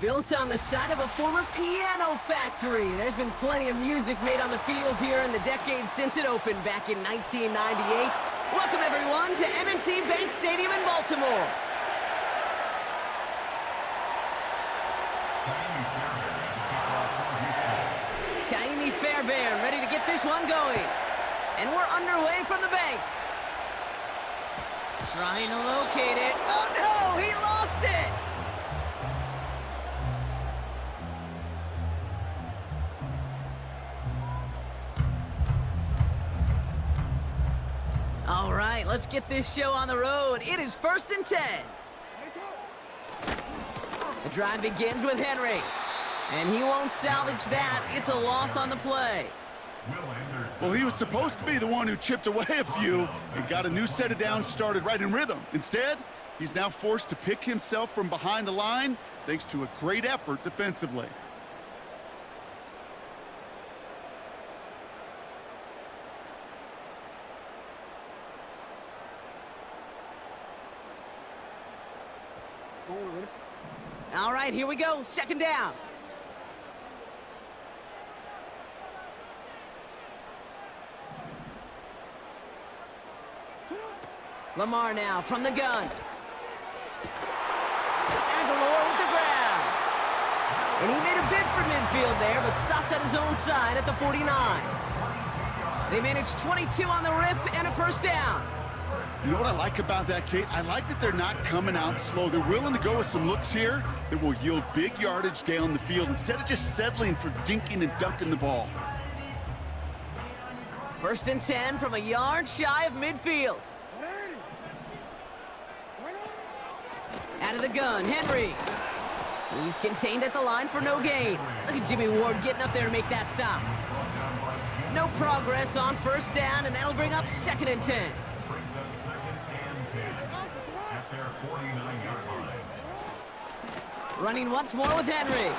Built on the side of a former piano factory. There's been plenty of music made on the field here in the decades since it opened back in 1998. Welcome, everyone, to M&T Bank Stadium in Baltimore. Kaimi Fairbairn ready to get this one going. And we're underway from the bank. Trying to locate it. Oh, no! He lost it! All right, let's get this show on the road. It is 1st and 10. The drive begins with Henry. And he won't salvage that. It's a loss on the play. Well, he was supposed to be the one who chipped away a few and got a new set of downs started right in rhythm. Instead, he's now forced to pick himself from behind the line thanks to a great effort defensively. All right, here we go. 2nd down. Lamar now from the gun. Aguilar with the grab. And he made a bid for midfield there, but stopped on his own side at the 49. They managed 22 on the rip and a 1st down. You know what I like about that, Kate? I like that they're not coming out slow. They're willing to go with some looks here that will yield big yardage down the field instead of just settling for dinking and dunking the ball. 1st and 10 from a yard shy of midfield. Out of the gun, Henry. He's contained at the line for no gain. Look at Jimmy Ward getting up there to make that stop. No progress on 1st down, and that'll bring up 2nd and 10. Running once more with Henry.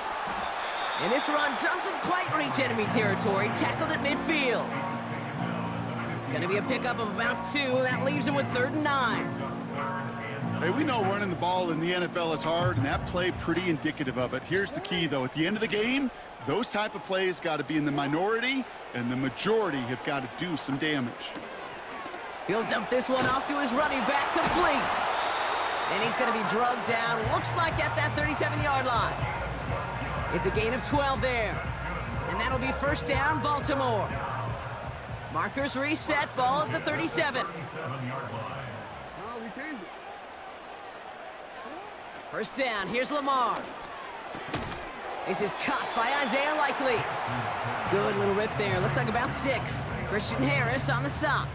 And this run doesn't quite reach enemy territory. Tackled at midfield. It's going to be a pickup of about 2. That leaves him with 3rd and 9. Hey, we know running the ball in the NFL is hard, and that play pretty indicative of it. Here's the key, though. At the end of the game, those type of plays got to be in the minority, and the majority have got to do some damage. He'll dump this one off to his running back, complete. And he's going to be drugged down, looks like at that 37-yard line. It's a gain of 12 there. And that'll be 1st down, Baltimore. Markers reset, ball at the 37. 1st down, here's Lamar. This is caught by Isaiah Likely. Good little rip there, looks like about 6. Christian Harris on the stop.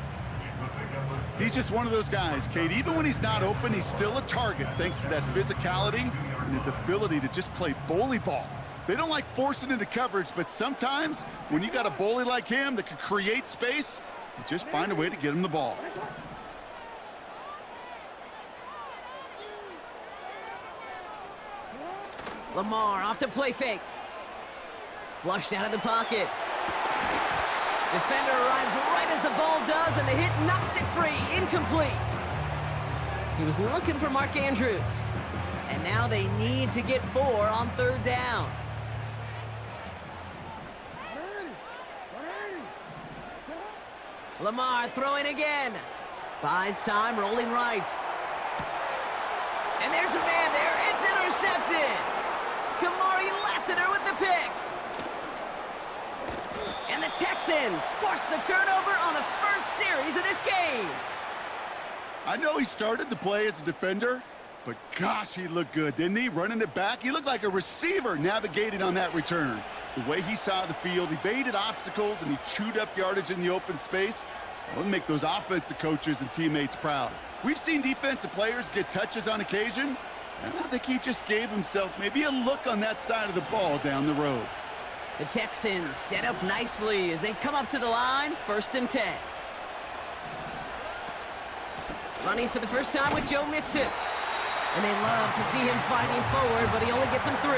He's just one of those guys, Kate. Even when he's not open, he's still a target thanks to that physicality and his ability to just play bully ball. They don't like forcing into coverage, but sometimes when you got a bully like him that can create space, you just find a way to get him the ball. Lamar off to play fake. Flushed out of the pocket. Defender arrives right as the ball does, and the hit knocks it free. Incomplete. He was looking for Mark Andrews. And now they need to get 4 on 3rd down. Lamar throwing again. Buys time, rolling right. And there's a man there. It's intercepted. Kamari Lassiter with the pick. And the Texans force the turnover on the first series of this game. I know he started the play as a defender, but gosh, he looked good, didn't he? Running it back, he looked like a receiver navigating on that return. The way he saw the field, evaded obstacles, and he chewed up yardage in the open space. It'll make those offensive coaches and teammates proud. We've seen defensive players get touches on occasion, and I think he just gave himself maybe a look on that side of the ball down the road. The Texans set up nicely as they come up to the line, 1st and 10. Running for the first time with Joe Mixon. And they love to see him fighting forward, but he only gets him 3.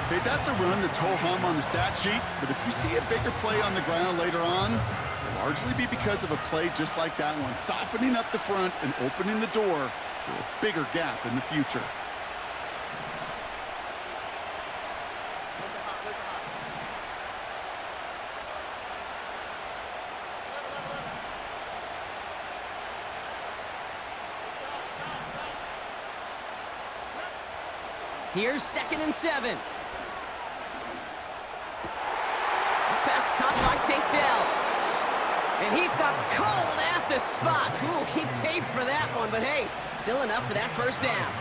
Okay, that's a run that's ho-hum on the stat sheet, but if you see a bigger play on the ground later on, it'll largely be because of a play just like that one, softening up the front and opening the door for a bigger gap in the future. Here's 2nd and 7. Pass caught by Tank Dell. And he stopped cold at the spot. Ooh, he paid for that one, but hey, still enough for that first down.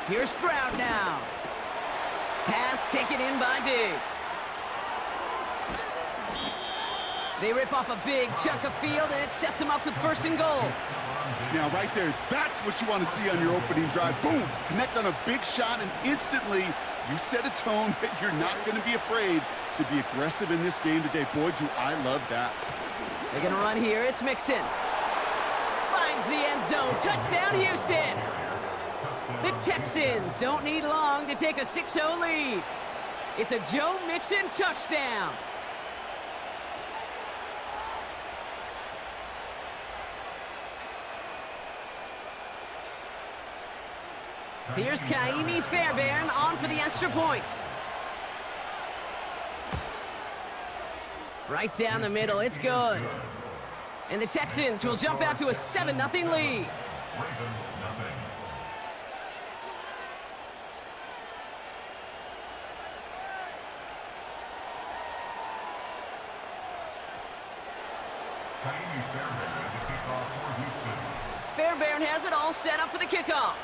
Here's Stroud now. Pass taken in by Diggs. They rip off a big chunk of field, and it sets them up with 1st and goal. Now, right there, that's what you want to see on your opening drive. Boom! Connect on a big shot, and instantly you set a tone that you're not going to be afraid to be aggressive in this game today. Boy, do I love that. They're going to run here. It's Mixon. Finds the end zone. Touchdown, Houston. The Texans don't need long to take a 6-0 lead. It's a Joe Mixon touchdown. Here's Kaimi Fairbairn on for the extra point. Right down the middle, it's good. And the Texans will jump out to a 7-0 lead. Fairbairn has it all set up for the kickoff.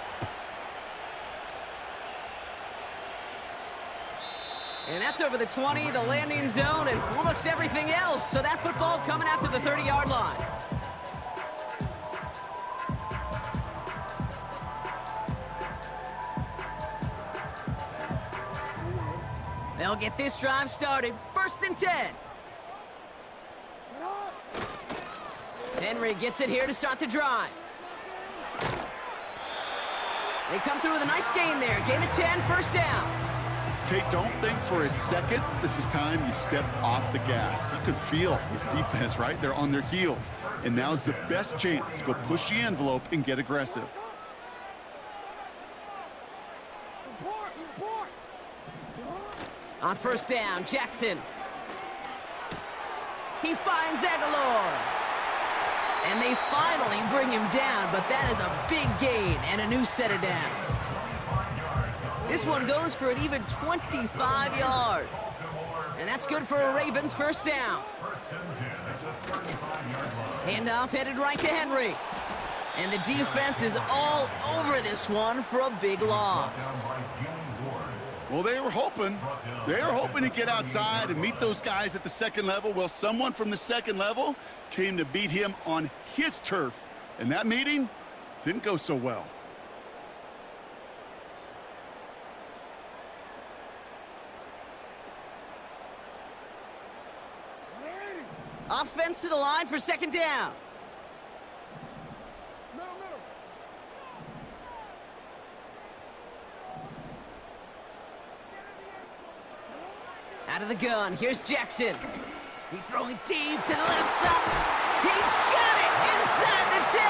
And that's over the 20, the landing zone, and almost everything else. So that football coming out to the 30-yard line. They'll get this drive started. 1st and 10. Henry gets it here to start the drive. They come through with a nice gain there. Gain of 10, 1st down. Okay, don't think for a second this is time you step off the gas. You can feel this defense, right? They're on their heels. And now's the best chance to go push the envelope and get aggressive. On 1st down, Jackson. He finds Aguilar. And they finally bring him down, but that is a big gain and a new set of downs. This one goes for an even 25 yards. And that's good for a Ravens 1st down. Handoff headed right to Henry. And the defense is all over this one for a big loss. Well, they were hoping to get outside and meet those guys at the 2nd level. Well, someone from the 2nd level came to beat him on his turf. And that meeting didn't go so well. Offense to the line for 2nd down. Out of the gun, here's Jackson. He's throwing deep to the left side. He's got it inside the 10.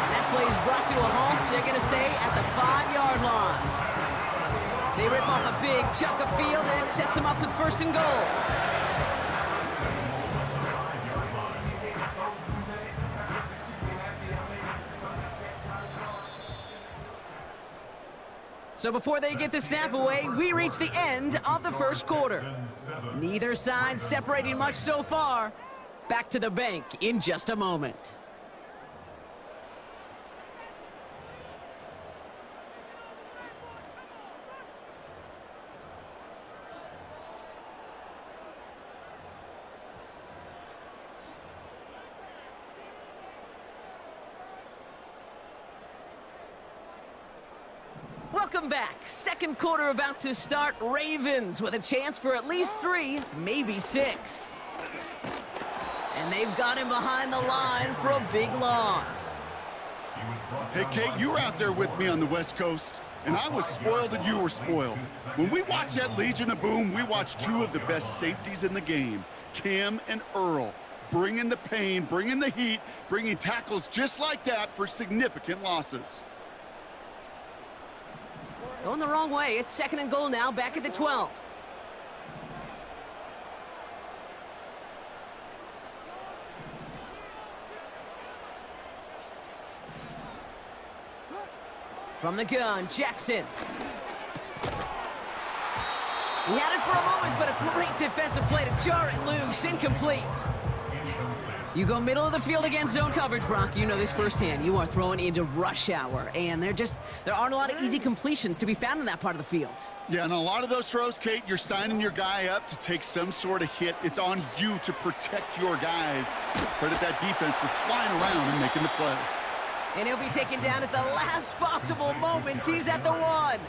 And that play is brought to a halt, they're going to say, at the 5-yard line. They rip off a big chunk of field, and it sets them up with 1st and goal. So before they get the snap away, we reach the end of the first quarter. Neither side separating much so far. Back to the bank in just a moment. Welcome back. Second quarter about to start. Ravens with a chance for at least 3, maybe 6. And they've got him behind the line for a big loss. Hey, Kate, you were out there with me on the West Coast, and I was spoiled and you were spoiled. When we watch that Legion of Boom, we watch 2 of the best safeties in the game, Cam and Earl, bringing the pain, bringing the heat, bringing tackles just like that for significant losses. Going the wrong way. It's 2nd and goal now, back at the 12. From the gun, Jackson. He had it for a moment, but a great defensive play to jar it loose. Incomplete. You go middle of the field against zone coverage, Brock. You know this firsthand. You are throwing into rush hour, and there aren't a lot of easy completions to be found in that part of the field. Yeah, and a lot of those throws, Kate, you're signing your guy up to take some sort of hit. It's on you to protect your guys. Credit that defense for flying around and making the play. And he'll be taken down at the last possible moment. He's at the 1.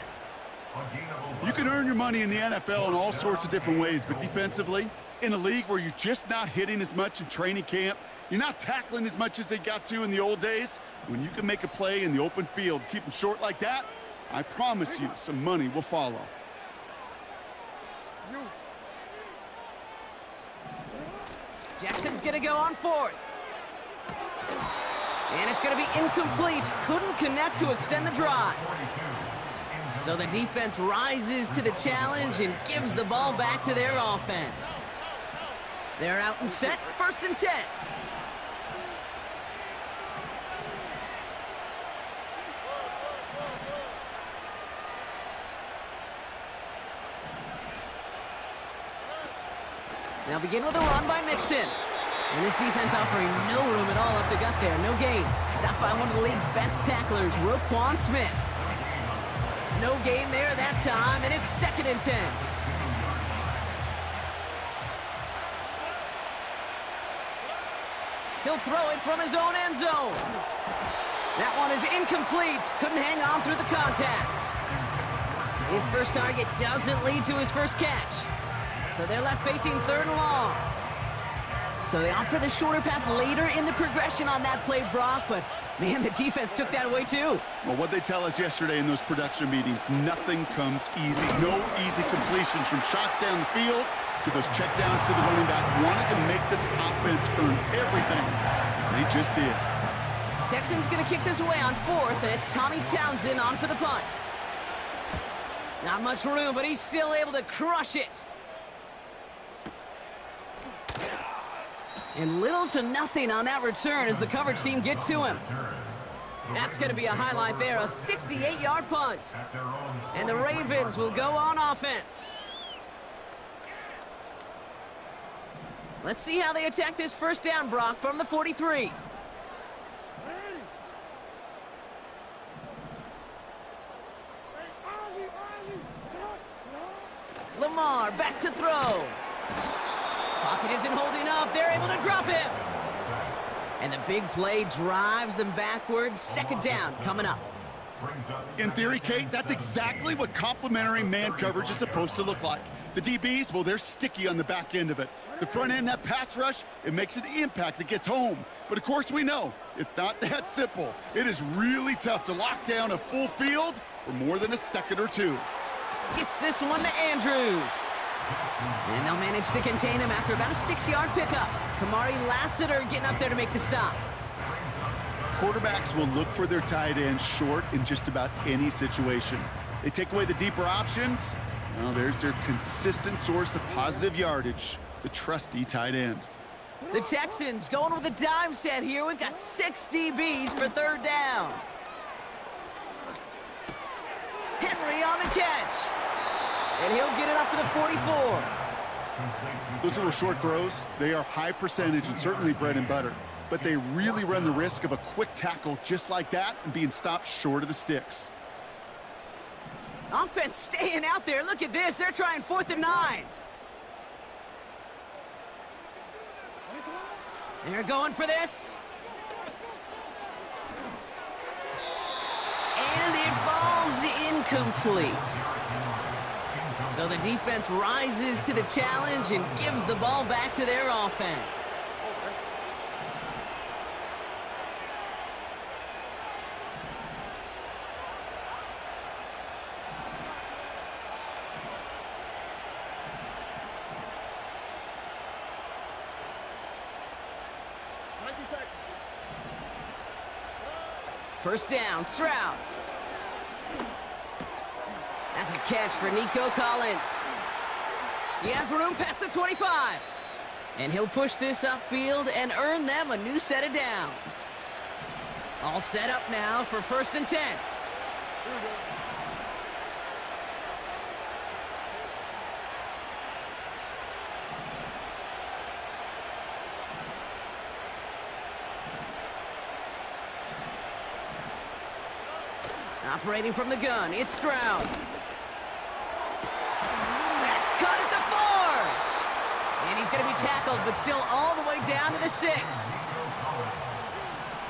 You can earn your money in the NFL in all sorts of different ways, but defensively, in a league where you're just not hitting as much in training camp, you're not tackling as much as they got to in the old days, when you can make a play in the open field, keep them short like that, I promise you some money will follow. Jackson's going to go on 4th. And it's going to be incomplete. Couldn't connect to extend the drive. So the defense rises to the challenge and gives the ball back to their offense. They're out and set, 1st and 10. Now begin with a run by Mixon. And this defense offering no room at all up the gut there. No gain. Stopped by one of the league's best tacklers, Roquan Smith. No gain there that time, and it's 2nd and 10. He'll throw it from his own end zone. That one is incomplete. Couldn't hang on through the contact. His first target doesn't lead to his first catch. So they're left facing 3rd and long. So they opt for the shorter pass later in the progression on that play, Brock, but man, the defense took that away too. Well, what they tell us yesterday in those production meetings, nothing comes easy. No easy completions from shots down the field to those checkdowns to the running back. Wanted to make this offense earn everything. They just did. Texans going to kick this away on 4th, and it's Tommy Townsend on for the punt. Not much room, but he's still able to crush it. And little to nothing on that return as the coverage team gets to him. That's going to be a highlight there, a 68-yard punt. And the Ravens will go on offense. Let's see how they attack this first down, Brock, from the 43. Lamar back to throw. Pocket isn't holding up. They're able to drop him. And the big play drives them backwards. 2nd down coming up. In theory, Kate, that's exactly what complementary man coverage is supposed to look like. The DBs, well, they're sticky on the back end of it. The front end, that pass rush, it makes an impact. It gets home. But, of course, we know it's not that simple. It is really tough to lock down a full field for more than a second or 2. Gets this one to Andrews. And they'll manage to contain him after about a 6-yard pickup. Kamari Lassiter getting up there to make the stop. Quarterbacks will look for their tight end short in just about any situation. They take away the deeper options. Well, there's their consistent source of positive yardage, the trusty tight end. The Texans going with a dime set here. We've got 6 DBs for 3rd down. Henry catch. And he'll get it up to the 44. Those little short throws, they are high percentage and certainly bread and butter. But they really run the risk of a quick tackle just like that and being stopped short of the sticks. Offense staying out there. Look at this. They're trying 4th and 9. They're going for this. And it falls incomplete. So the defense rises to the challenge and gives the ball back to their offense. First down, Stroud. That's a catch for Nico Collins. He has room past the 25. And he'll push this upfield and earn them a new set of downs. All set up now for 1st and 10. Operating from the gun, it's Stroud. That's cut at the 4. And he's going to be tackled, but still all the way down to the 6.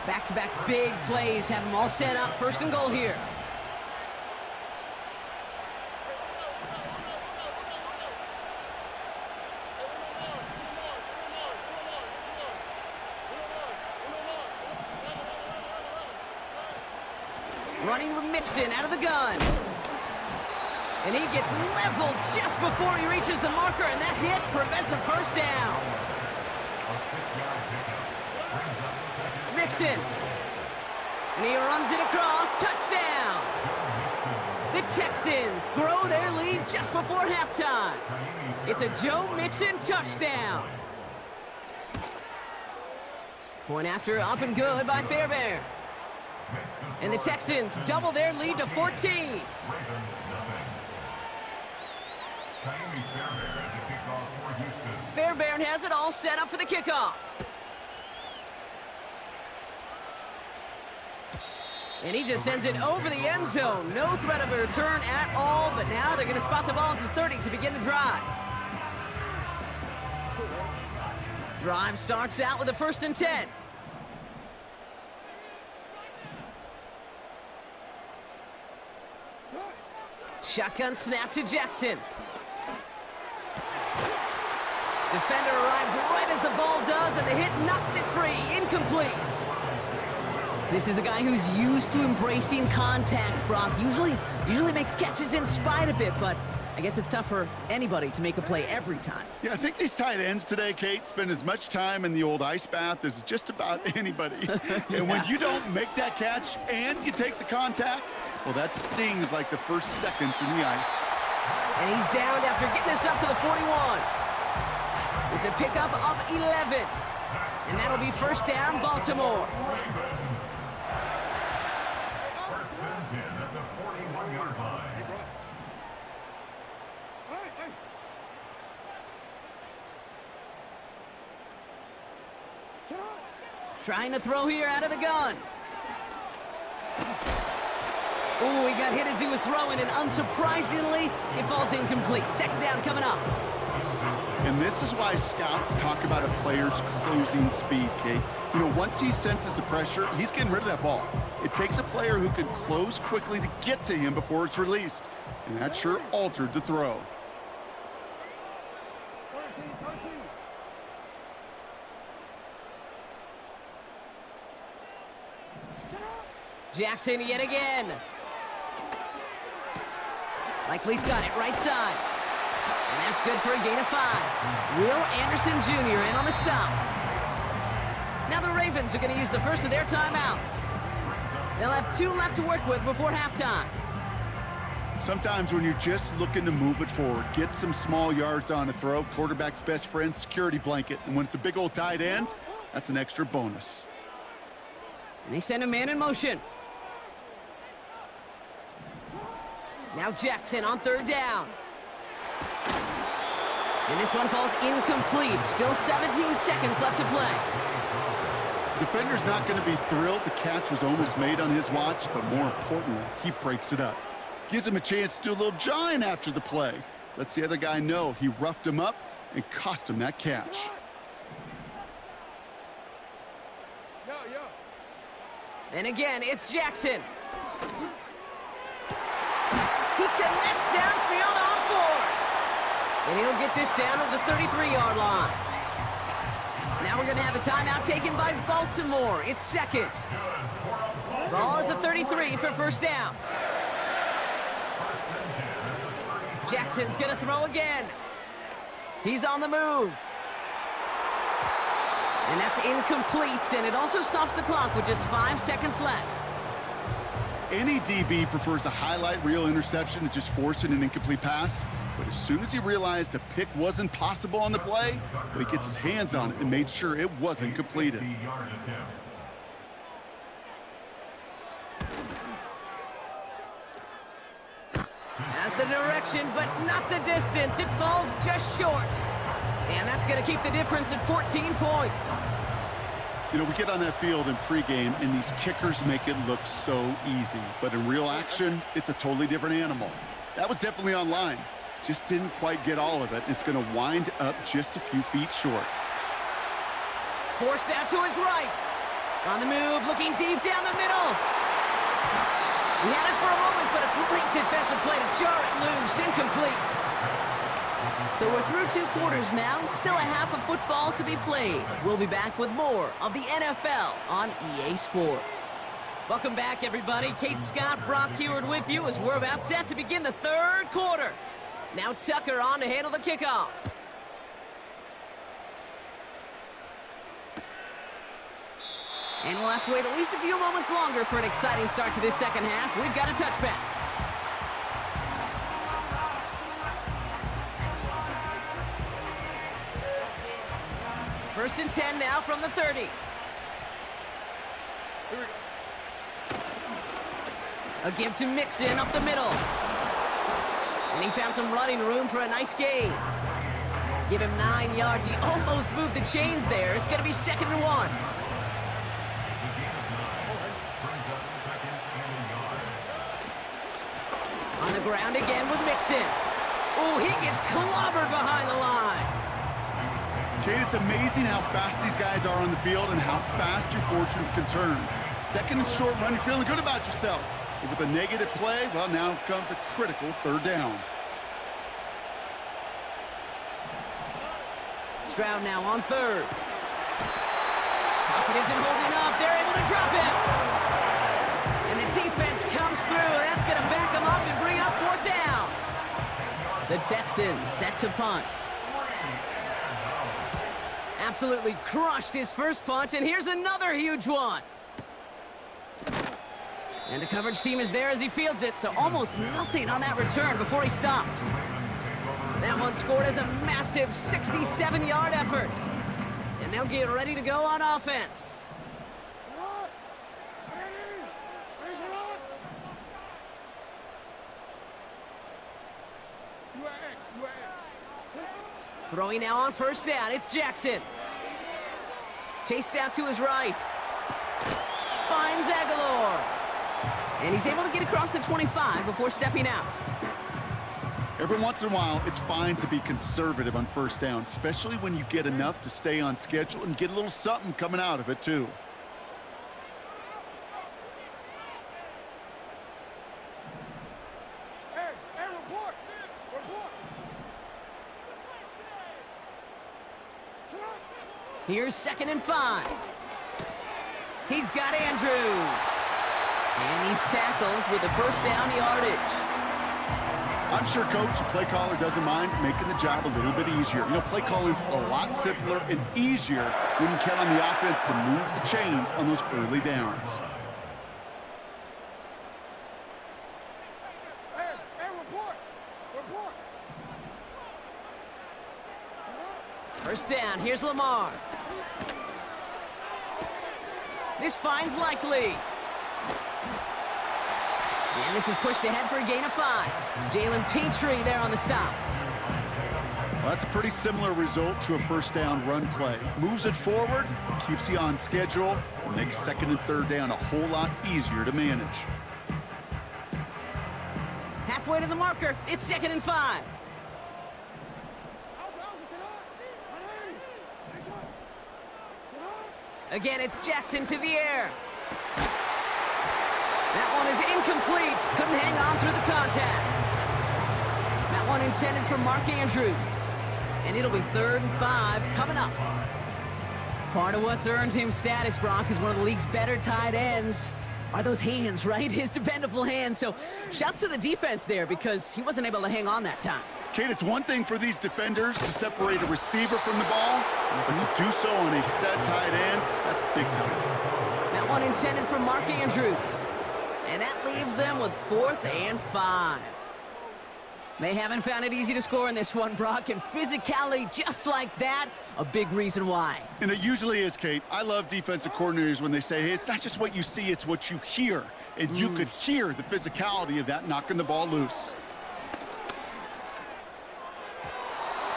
Back-to-back big plays have them all set up. 1st and goal here. Running with Mixon out of the gun. And he gets leveled just before he reaches the marker, and that hit prevents a 1st down. Mixon. And he runs it across. Touchdown. The Texans grow their lead just before halftime. It's a Joe Mixon touchdown. Point after, up and good by Fairbairn. And the Texans double their lead to 14. Fairbairn has it all set up for the kickoff. And he just sends it over the end zone. No threat of a return at all, but now they're going to spot the ball at the 30 to begin the drive. Drive starts out with a 1st and 10. Shotgun snap to Jackson. Defender arrives right as the ball does, and the hit knocks it free. Incomplete. This is a guy who's used to embracing contact, Brock. Usually makes catches in spite of it, but I guess it's tough for anybody to make a play every time. Yeah, I think these tight ends today, Kate, spend as much time in the old ice bath as just about anybody. Yeah. And when you don't make that catch and you take the contact, well, that stings like the first seconds in the ice. And he's downed after getting this up to the 41. It's a pickup of 11. And that'll be 1st down, Baltimore. Trying to throw here out of the gun. Ooh, he got hit as he was throwing, and unsurprisingly, it falls incomplete. 2nd down coming up. And this is why scouts talk about a player's closing speed, Kate. You know, once he senses the pressure, he's getting rid of that ball. It takes a player who can close quickly to get to him before it's released. And that sure altered the throw. Jackson yet again. Likely's got it right side. And that's good for a gain of 5. Will Anderson Jr. in on the stop. Now the Ravens are going to use the first of their timeouts. They'll have 2 left to work with before halftime. Sometimes when you're just looking to move it forward, get some small yards on a throw, quarterback's best friend, security blanket. And when it's a big old tight end, that's an extra bonus. And they send a man in motion. Now Jackson on third down. And this one falls incomplete. Still 17 seconds left to play. Defender's not going to be thrilled. The catch was almost made on his watch, but more importantly, he breaks it up. Gives him a chance to do a little jawing after the play. Lets the other guy know he roughed him up and cost him that catch. And again, it's Jackson. He connects downfield on 4. And he'll get this down to the 33-yard line. Now we're going to have a timeout taken by Baltimore. It's second. Ball at the 33 for first down. Jackson's going to throw again. He's on the move. And that's incomplete, and it also stops the clock with just 5 seconds left. Any DB prefers a highlight reel interception to just forcing an incomplete pass. But as soon as he realized a pick wasn't possible on the play, he gets his hands on it and made sure it wasn't completed. Has the direction, but not the distance. It falls just short. And that's going to keep the difference at 14 points. You know, we get on that field in pregame, and these kickers make it look so easy. But in real action, it's a totally different animal. That was definitely on line. Just didn't quite get all of it. It's going to wind up just a few feet short. Forced out to his right. On the move, looking deep down the middle. He had it for a moment, but a great defensive play to jar it loose. Incomplete. So we're through 2 quarters now. Still a half of football to be played. We'll be back with more of the NFL on EA Sports. Welcome back, everybody. Kate Scott, Brock Heward with you as we're about set to begin the 3rd quarter. Now Tucker on to handle the kickoff. And we'll have to wait at least a few moments longer for an exciting start to this second half. We've got a touchback. First and 10 now from the 30. A give to Mixon up the middle. And he found some running room for a nice gain. Give him 9 yards. He almost moved the chains there. It's going to be 2nd and 1. On the ground again with Mixon. Ooh, he gets clobbered behind the line. Kate, it's amazing how fast these guys are on the field and how fast your fortunes can turn. 2nd and short run, you're feeling good about yourself. But with a negative play, well, now comes a critical 3rd down. Stroud now on 3rd. Pocket isn't holding up. They're able to drop him. And the defense comes through. That's going to back him up and bring up 4th down. The Texans set to punt. Absolutely crushed his first punt, and here's another huge one. And the coverage team is there as he fields it, so almost nothing on that return before he stopped. That one scored as a massive 67-yard effort. And they'll get ready to go on offense. Throwing now on 1st down, it's Jackson. Chased out to his right. Finds Aguilar. And he's able to get across the 25 before stepping out. Every once in a while, it's fine to be conservative on 1st down, especially when you get enough to stay on schedule and get a little something coming out of it, too. Here's 2nd and 5. He's got Andrews. And he's tackled with the 1st down yardage. I'm sure Coach, play caller doesn't mind making the job a little bit easier. You know, play calling's a lot simpler and easier when you count on the offense to move the chains on those early downs. First down, here's Lamar. This finds Likely. And this is pushed ahead for a gain of 5. Jalen Petrie there on the stop. Well, that's a pretty similar result to a first down run play. Moves it forward, keeps you on schedule, and makes second and third down a whole lot easier to manage. Halfway to the marker, it's 2nd and 5. Again, it's Jackson to the air. That one is incomplete. Couldn't hang on through the contact. That one intended for Mark Andrews. And it'll be 3rd and 5 coming up. Part of what's earned him status, Brock, is one of the league's better tight ends. Are those hands, right? His dependable hands. So shouts to the defense there because he wasn't able to hang on that time. Kate, it's one thing for these defenders to separate a receiver from the ball, but to do so on a stud tight end, that's big time. That one intended for Mark Andrews. And that leaves them with 4th and 5. They haven't found it easy to score in this one, Brock, and physicality just like that, a big reason why. And it usually is, Kate. I love defensive coordinators when they say, hey, it's not just what you see, it's what you hear. And you could hear the physicality of that knocking the ball loose.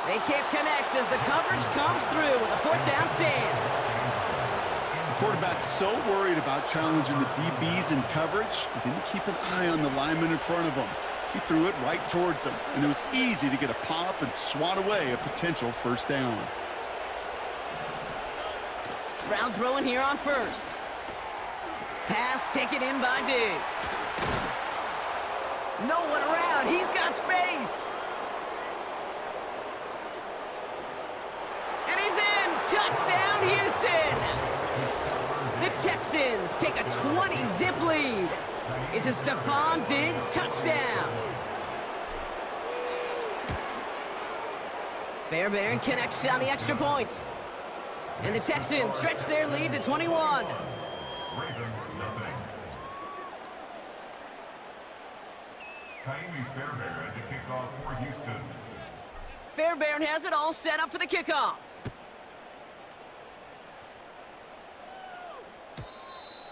They can't connect as the coverage comes through with a 4th down stand. The quarterback's so worried about challenging the DBs in coverage, he didn't keep an eye on the lineman in front of him. He threw it right towards him, and it was easy to get a pop and swat away a potential first down. Stroud throwing here on 1st. Pass taken in by Diggs. No one around. He's got space. And he's in. Touchdown, Houston. The Texans take a 20-zip lead. It's a Stephon Diggs touchdown. Fairbairn connects on the extra point. And the Texans stretch their lead to 21. Fairbairn has it all set up for the kickoff.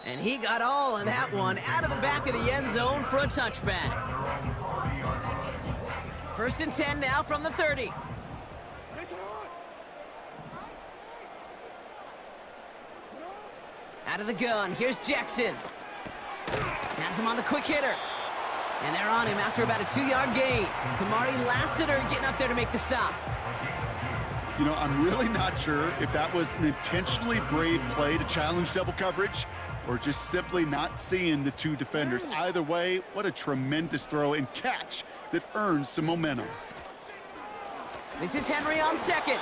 And he got all of that one out of the back of the end zone for a touchback. 1st and 10 now from the 30. Out of the gun, here's Jackson. Has him on the quick hitter. And they're on him after about a 2-yard gain. Kamari Lassiter getting up there to make the stop. You know, I'm really not sure if that was an intentionally brave play to challenge double coverage or just simply not seeing the two defenders. Either way, what a tremendous throw and catch that earns some momentum. This is Henry on 2nd.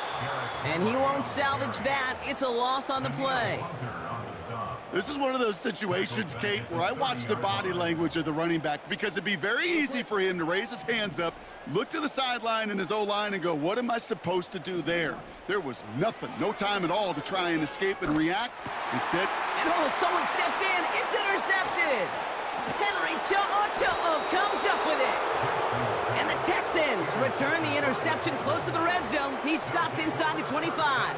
And he won't salvage that. It's a loss on the play. This is one of those situations, Kate, where I watch the body language of the running back because it'd be very easy for him to raise his hands up, look to the sideline in his O-line and go, what am I supposed to do there? There was nothing, no time at all to try and escape and react. Instead, and oh, someone stepped in. It's intercepted. Henry comes up with it. And the Texans return the interception close to the red zone. He's stopped inside the 25.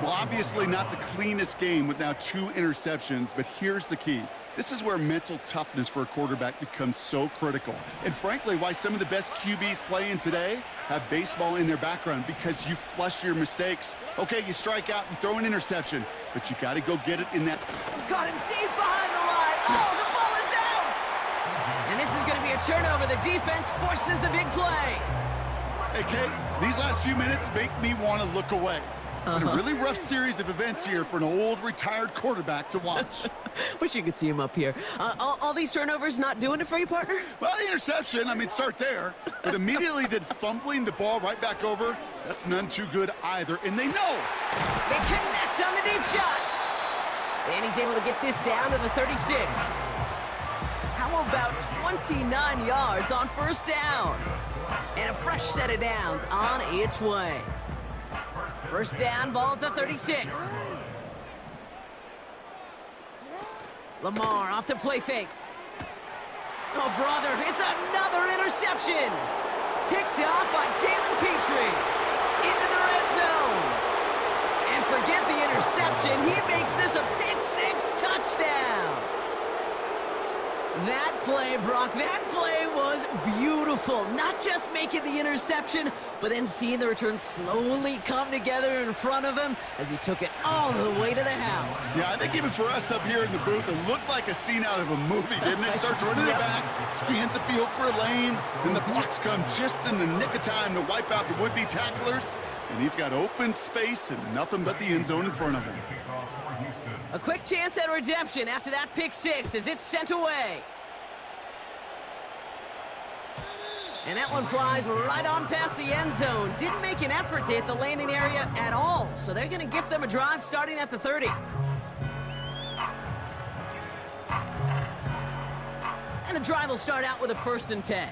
Well, obviously not the cleanest game with now 2 interceptions, but here's the key. This is where mental toughness for a quarterback becomes so critical. And frankly, why some of the best QBs playing today have baseball in their background, because you flush your mistakes. Okay, you strike out, you throw an interception, but you got to go get it in that. Got him deep behind the line. Oh, the ball is out. And this is going to be a turnover. The defense forces the big play. Hey, Kate, these last few minutes make me want to look away. Been a really rough series of events here for an old retired quarterback to watch. Wish you could see him up here. All these turnovers not doing it for you, partner? Well, the interception, I mean, start there. But immediately then fumbling the ball right back over, that's none too good either. And they know. They connect on the deep shot. And he's able to get this down to the 36. How about 29 yards on 1st down? And a fresh set of downs on its way. 1st down, ball at the 36. Lamar off the play fake. Oh, brother, it's another interception. Picked off by Jalen Petrie. Into the red zone. And forget the interception. He makes this a pick-6 touchdown. That play, Brock, that play was beautiful. Not just making the interception, but then seeing the return slowly come together in front of him as he took it all the way to the house. Yeah, I think even for us up here in the booth, it looked like a scene out of a movie, didn't it? Starts running it back, scans the field for a lane, then the blocks come just in the nick of time to wipe out the would-be tacklers, and he's got open space and nothing but the end zone in front of him. A quick chance at redemption after that pick six as it's sent away. And that one flies right on past the end zone. Didn't make an effort to hit the landing area at all, so they're going to gift them a drive starting at the 30. And the drive will start out with a 1st and 10.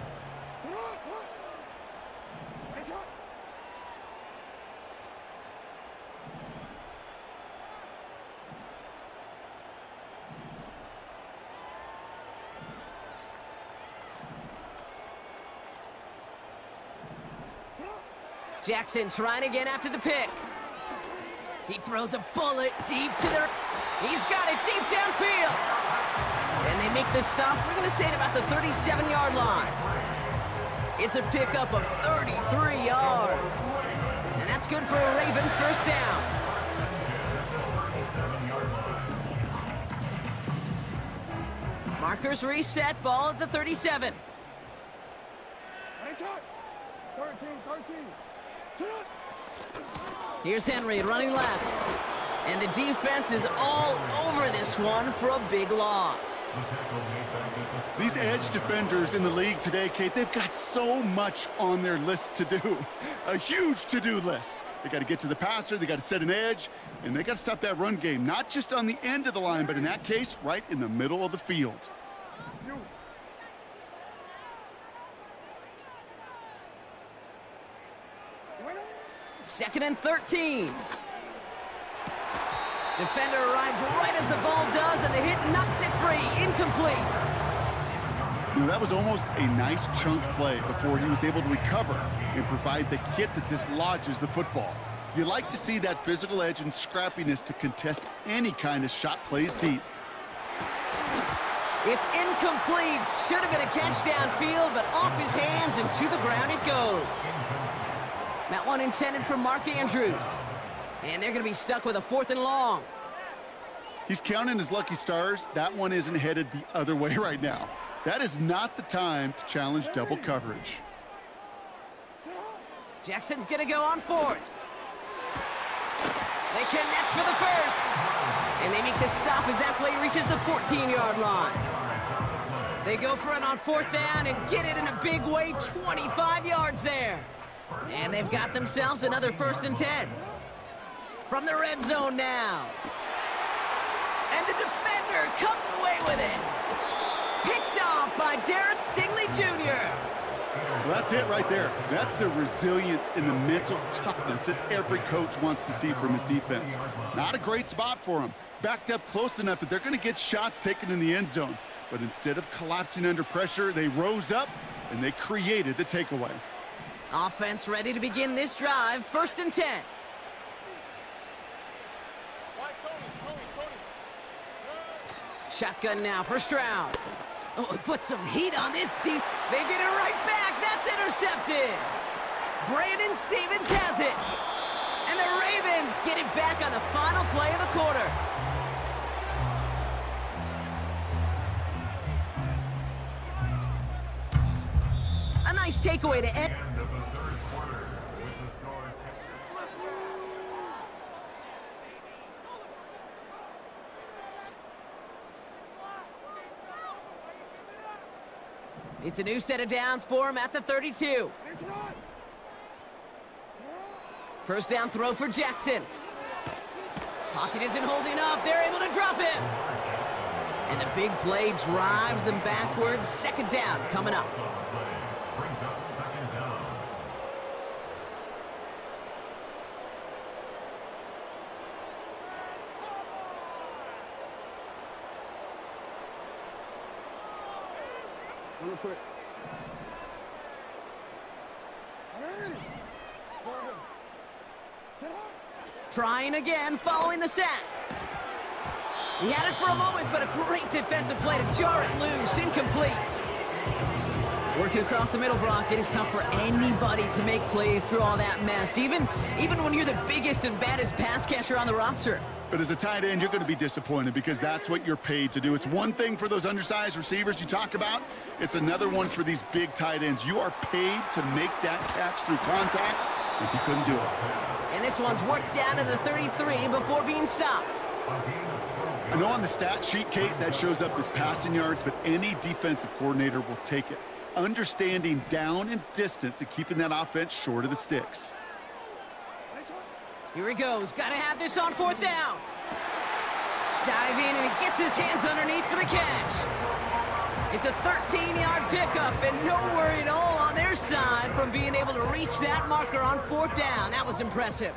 Jackson trying again after the pick. He throws a bullet deep to the... He's got it deep downfield. And they make the stop, we're going to say, at about the 37-yard line. It's a pickup of 33 yards. And that's good for a Ravens 1st down. Markers reset, ball at the 37. Nice shot. 13. Here's Henry running left. And the defense is all over this one for a big loss. These edge defenders in the league today, Kate, they've got so much on their list to do. A huge to-do list. They got to get to the passer, they got to set an edge, and they got to stop that run game, not just on the end of the line, but in that case, right in the middle of the field. 2nd and 13. Defender arrives right as the ball does, and the hit knocks it free. Incomplete. You know, that was almost a nice chunk play before he was able to recover and provide the hit that dislodges the football. You like to see that physical edge and scrappiness to contest any kind of shot plays deep. It's incomplete. Should have been a catch downfield, but off his hands and to the ground it goes. That one intended for Mark Andrews. And they're going to be stuck with a 4th and long. He's counting his lucky stars. That one isn't headed the other way right now. That is not the time to challenge double coverage. Jackson's going to go on 4th. They connect for the 1st. And they make the stop as that play reaches the 14-yard line. They go for it on 4th down and get it in a big way, 25 yards there. And they've got themselves another 1st and 10. From the red zone now. And the defender comes away with it. Picked off by Darren Stingley Jr. Well, that's it right there. That's the resilience and the mental toughness that every coach wants to see from his defense. Not a great spot for him. Backed up close enough that they're going to get shots taken in the end zone. But instead of collapsing under pressure, they rose up and they created the takeaway. Offense ready to begin this drive. 1st and 10. Shotgun now for Stroud. Oh, he put some heat on this deep. They get it right back. That's intercepted. Brandon Stevens has it. And the Ravens get it back on the final play of the quarter. A nice takeaway to end. It's a new set of downs for him at the 32. 1st down throw for Jackson. Pocket isn't holding up. They're able to drop him. And the big play drives them backwards. 2nd down coming up. Quick. Trying again following the sack. He had it for a moment, but a great defensive play to jar it loose. Incomplete. Working across the middle, Brock, it is tough for anybody to make plays through all that mess, even when you're the biggest and baddest pass catcher on the roster. But as a tight end, you're going to be disappointed because that's what you're paid to do. It's one thing for those undersized receivers you talk about. It's another one for these big tight ends. You are paid to make that catch through contact, and he couldn't do it. And this one's worked down to the 33 before being stopped. I know on the stat sheet, Kate, that shows up as passing yards, but any defensive coordinator will take it. Understanding down and distance and keeping that offense short of the sticks. Here he goes. Got to have this on 4th down. Dive in, and he gets his hands underneath for the catch. It's a 13-yard pickup, and no worry at all on their side from being able to reach that marker on 4th down. That was impressive.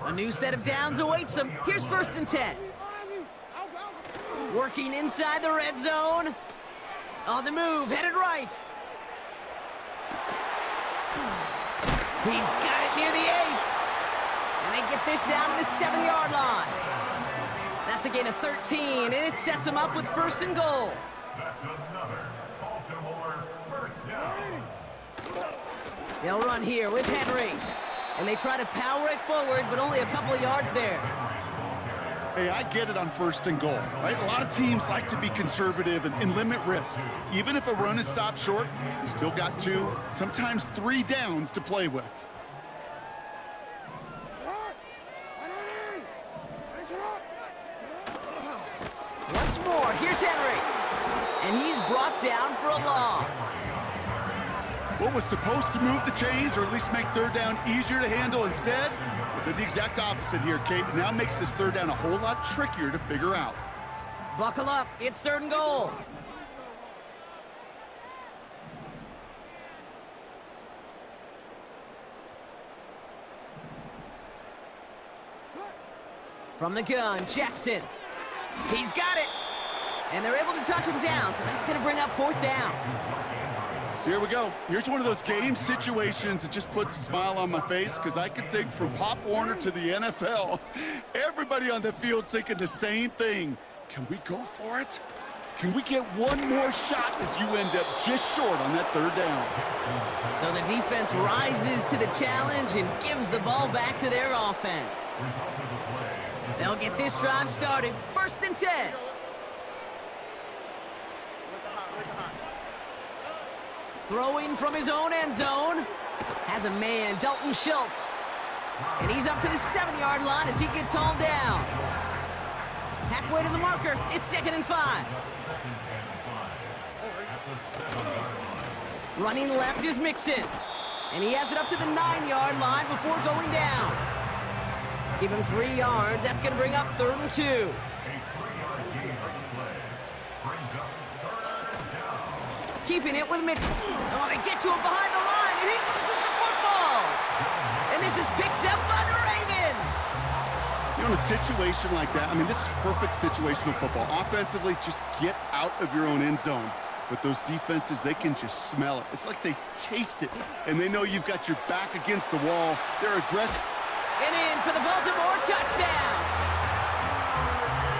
A new set of downs awaits them. Here's 1st and 10. Working inside the red zone. On the move, headed right. He's got it near the 8. And they get this down to the 7-yard line. That's a gain of 13, and it sets them up with 1st and goal. That's another Baltimore first down. They'll run here with Henry. And they try to power it forward, but only a couple of yards there. Hey, I get it on 1st and goal, right? A lot of teams like to be conservative and limit risk. Even if a run is stopped short, you still got 2, sometimes 3 downs to play with. Once more, here's Henry. And he's brought down for a loss. What was supposed to move the chains, or at least make 3rd down easier to handle instead, did the exact opposite here, Kate. Now makes this 3rd down a whole lot trickier to figure out. Buckle up, it's 3rd and goal. From the gun, Jackson. He's got it. And they're able to touch him down, so that's going to bring up 4th down. Here we go. Here's one of those game situations that just puts a smile on my face because I can think from Pop Warner to the NFL. Everybody on the field's thinking the same thing. Can we go for it? Can we get one more shot as you end up just short on that 3rd down? So the defense rises to the challenge and gives the ball back to their offense. They'll get this drive started. 1st and 10. Throwing from his own end zone. Has a man, Dalton Schultz. And he's up to the 7-yard line as he gets hauled down. Halfway to the marker. It's 2nd and 5. Running left is Mixon. And he has it up to the 9-yard line before going down. Give him 3 yards. That's going to bring up 3rd and 2. Keeping it with Mixon. Oh, they get to him behind the line, and he loses the football. And this is picked up by the Ravens. You know, in a situation like that, I mean, this is perfect situational football. Offensively, just get out of your own end zone. But those defenses, they can just smell it. It's like they taste it, and they know you've got your back against the wall. They're aggressive. And in for the Baltimore touchdown.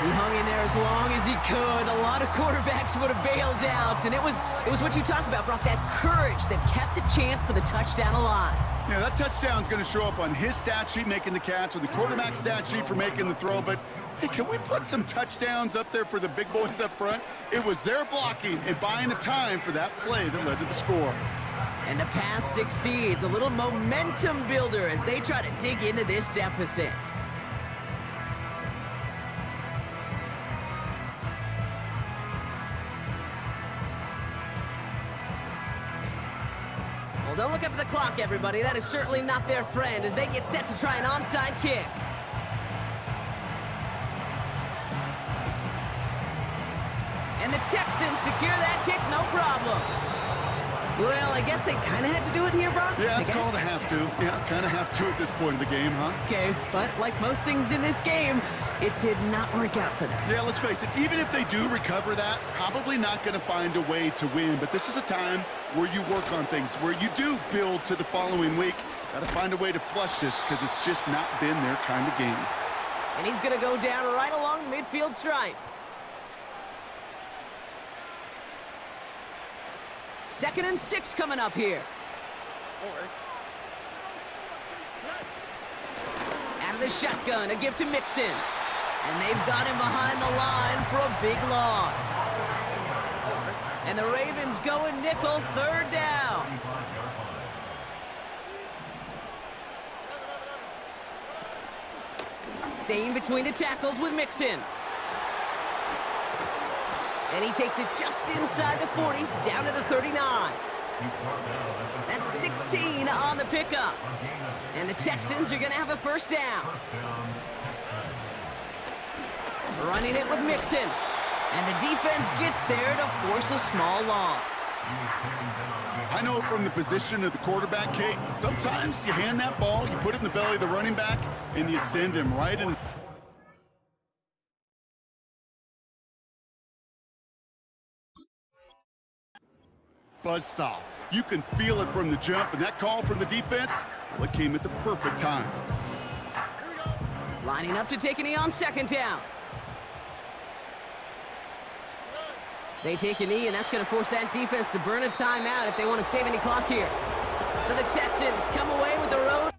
He hung in there as long as he could. A lot of quarterbacks would have bailed out. And it was what you talked about, Brock, that courage that kept the champ for the touchdown alive. Yeah, that touchdown's going to show up on his stat sheet making the catch or the quarterback stat sheet for making the throw. But, hey, can we put some touchdowns up there for the big boys up front? It was their blocking and buying of time for that play that led to the score. And the pass succeeds. A little momentum builder as they try to dig into this deficit. Well, don't look up at the clock, everybody. That is certainly not their friend as they get set to try an onside kick. And the Texans secure that kick, no problem. Well, I guess they kind of had to do it here, Brock. Yeah, it's called a have to. Yeah, kind of have to at this point in the game, huh? Okay, but like most things in this game, it did not work out for them. Yeah, let's face it, even if they do recover that, probably not going to find a way to win. But this is a time where you work on things, where you do build to the following week. Got to find a way to flush this because it's just not been their kind of game. And he's going to go down right along the midfield stripe. 2nd and 6 coming up here. Out of the shotgun, a give to Mixon. And they've got him behind the line for a big loss. And the Ravens go in nickel, 3rd down. Staying between the tackles with Mixon. And he takes it just inside the 40, down to the 39. That's 16 on the pickup. And the Texans are going to have a 1st down. Running it with Mixon. And the defense gets there to force a small loss. I know from the position of the quarterback, Kate, sometimes you hand that ball, you put it in the belly of the running back, and you send him right in. Buzzsaw. You can feel it from the jump, and that call from the defense, well, it came at the perfect time. Lining up to take a knee on 2nd down. They take a knee, and that's going to force that defense to burn a timeout if they want to save any clock here. So the Texans come away with the road.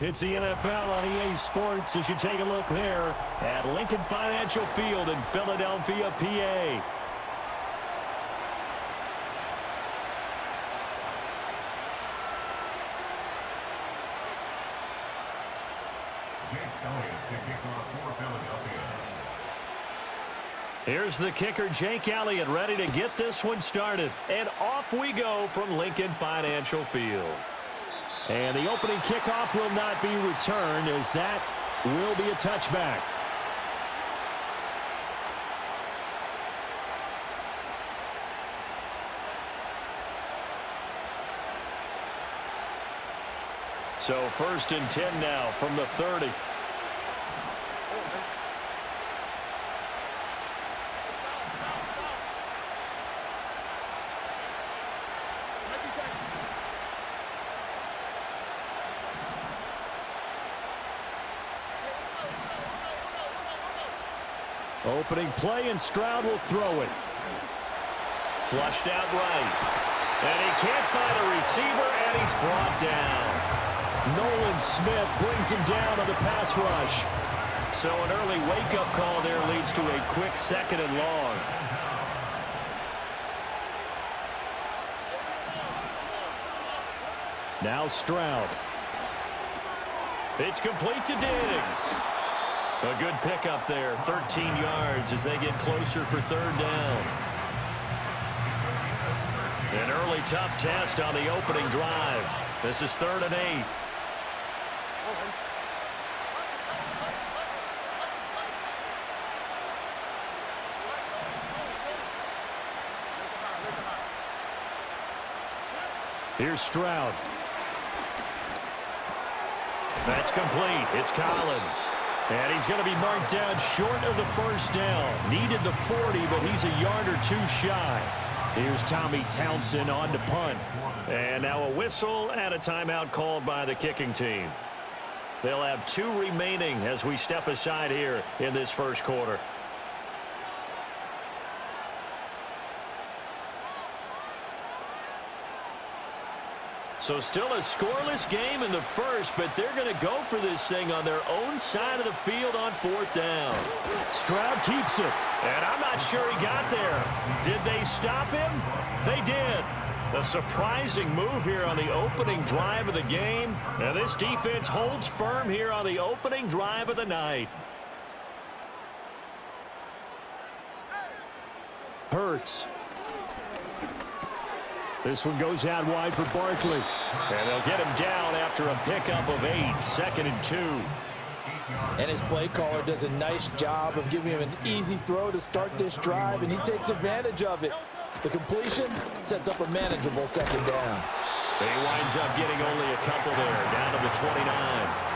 It's the NFL on EA Sports as you take a look there at Lincoln Financial Field in Philadelphia, PA. Here's the kicker, Jake Elliott, ready to get this one started. And off we go from Lincoln Financial Field. And the opening kickoff will not be returned, as that will be a touchback. So 1st and 10 now from the 30. Opening play, and Stroud will throw it. Flushed out right. And he can't find a receiver, and he's brought down. Nolan Smith brings him down on the pass rush. So an early wake-up call there leads to a quick 2nd and long. Now Stroud. It's complete to Dennings. A good pickup there, 13 yards as they get closer for 3rd down. An early tough test on the opening drive. This is 3rd and 8. Here's Stroud. That's complete. It's Collins. And he's going to be marked down short of the 1st down. Needed the 40, but he's a yard or 2 shy. Here's Tommy Townsend on to punt. And now a whistle and a timeout called by the kicking team. They'll have 2 remaining as we step aside here in this 1st quarter. So still a scoreless game in the 1st, but they're going to go for this thing on their own side of the field on 4th down. Stroud keeps it. And I'm not sure he got there. Did they stop him? They did. A surprising move here on the opening drive of the game. And this defense holds firm here on the opening drive of the night. Hurts. This one goes out wide for Barkley. And they'll get him down after a pickup of 8, 2nd and 2. And his play caller does a nice job of giving him an easy throw to start this drive, and he takes advantage of it. The completion sets up a manageable 2nd down. He winds up getting only a couple there, down to the 29.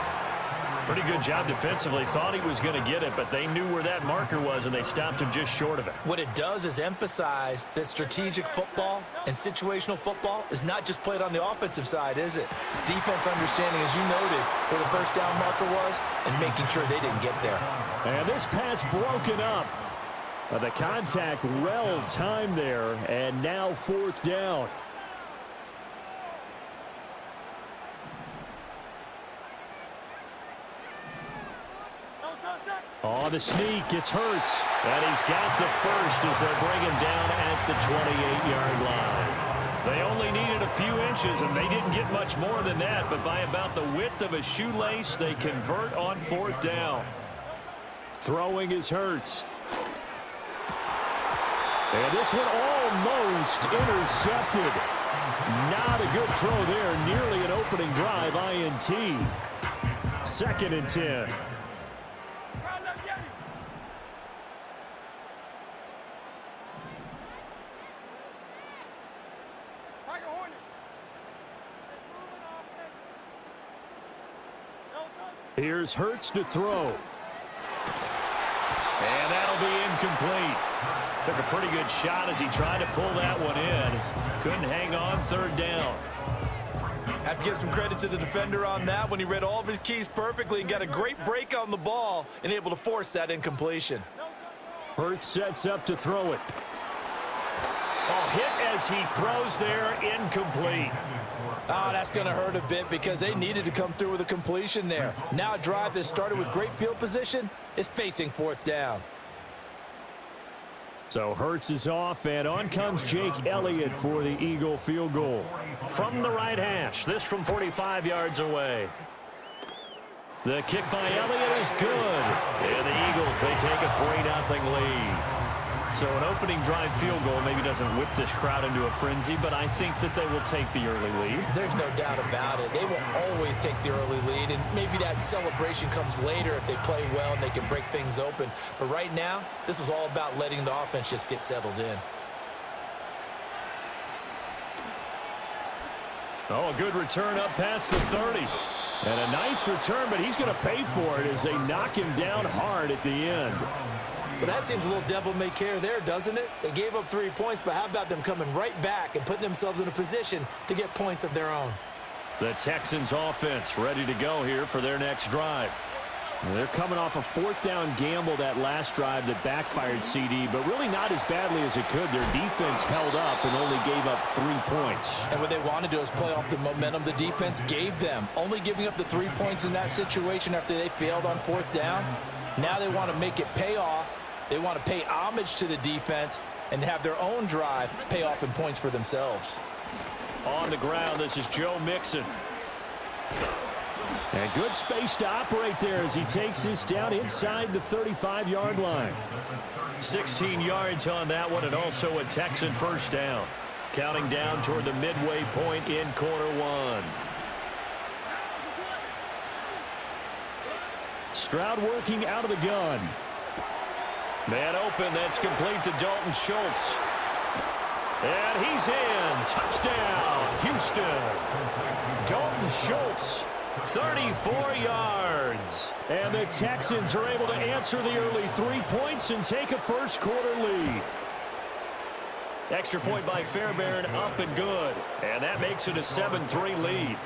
Pretty good job defensively. Thought he was going to get it, but they knew where that marker was, and they stopped him just short of it. What it does is emphasize that strategic football and situational football is not just played on the offensive side, is it? Defense understanding, as you noted, where the 1st down marker was and making sure they didn't get there. And this pass broken up. The contact well timed there, and now 4th down. On the sneak, it's Hurts. And he's got the 1st as they bring him down at the 28-yard line. They only needed a few inches, and they didn't get much more than that. But by about the width of a shoelace, they convert on 4th down. Throwing is Hurts. And this one almost intercepted. Not a good throw there. Nearly an opening drive, INT. 2nd and 10. Here's Hurts to throw. And that'll be incomplete. Took a pretty good shot as he tried to pull that one in. Couldn't hang on 3rd down. Have to give some credit to the defender on that when he read all of his keys perfectly and got a great break on the ball and able to force that incompletion. Hurts sets up to throw it. Oh, hit as he throws there, incomplete. Oh, that's going to hurt a bit because they needed to come through with a completion there. Now a drive that started with great field position is facing 4th down. So Hurts is off, and on comes Jake Elliott for the Eagle field goal. From the right hash, this from 45 yards away. The kick by Elliott is good. And the Eagles, they take a 3-0 lead. So an opening drive field goal maybe doesn't whip this crowd into a frenzy, but I think that they will take the early lead. There's no doubt about it. They will always take the early lead, and maybe that celebration comes later if they play well and they can break things open. But right now, this was all about letting the offense just get settled in. Oh, a good return up past the 30. And a nice return, but he's going to pay for it as they knock him down hard at the end. But that seems a little devil-may-care there, doesn't it? They gave up 3 points, but how about them coming right back and putting themselves in a position to get points of their own? The Texans offense ready to go here for their next drive. They're coming off a 4th down gamble that last drive that backfired CD, but really not as badly as it could. Their defense held up and only gave up 3 points. And what they want to do is play off the momentum the defense gave them. Only giving up the 3 points in that situation after they failed on 4th down. Now they want to make it pay off. They want to pay homage to the defense and have their own drive pay off in points for themselves. On the ground, this is Joe Mixon. And good space to operate there as he takes this down inside the 35-yard line. 16 yards on that one, and also a Texan 1st down. Counting down toward the midway point in quarter 1. Stroud working out of the gun. Man open, that's complete to Dalton Schultz. And he's in. Touchdown, Houston. Dalton Schultz, 34 yards. And the Texans are able to answer the early 3 points and take a first quarter lead. Extra point by Fairbairn, up and good. And that makes it a 7-3 lead.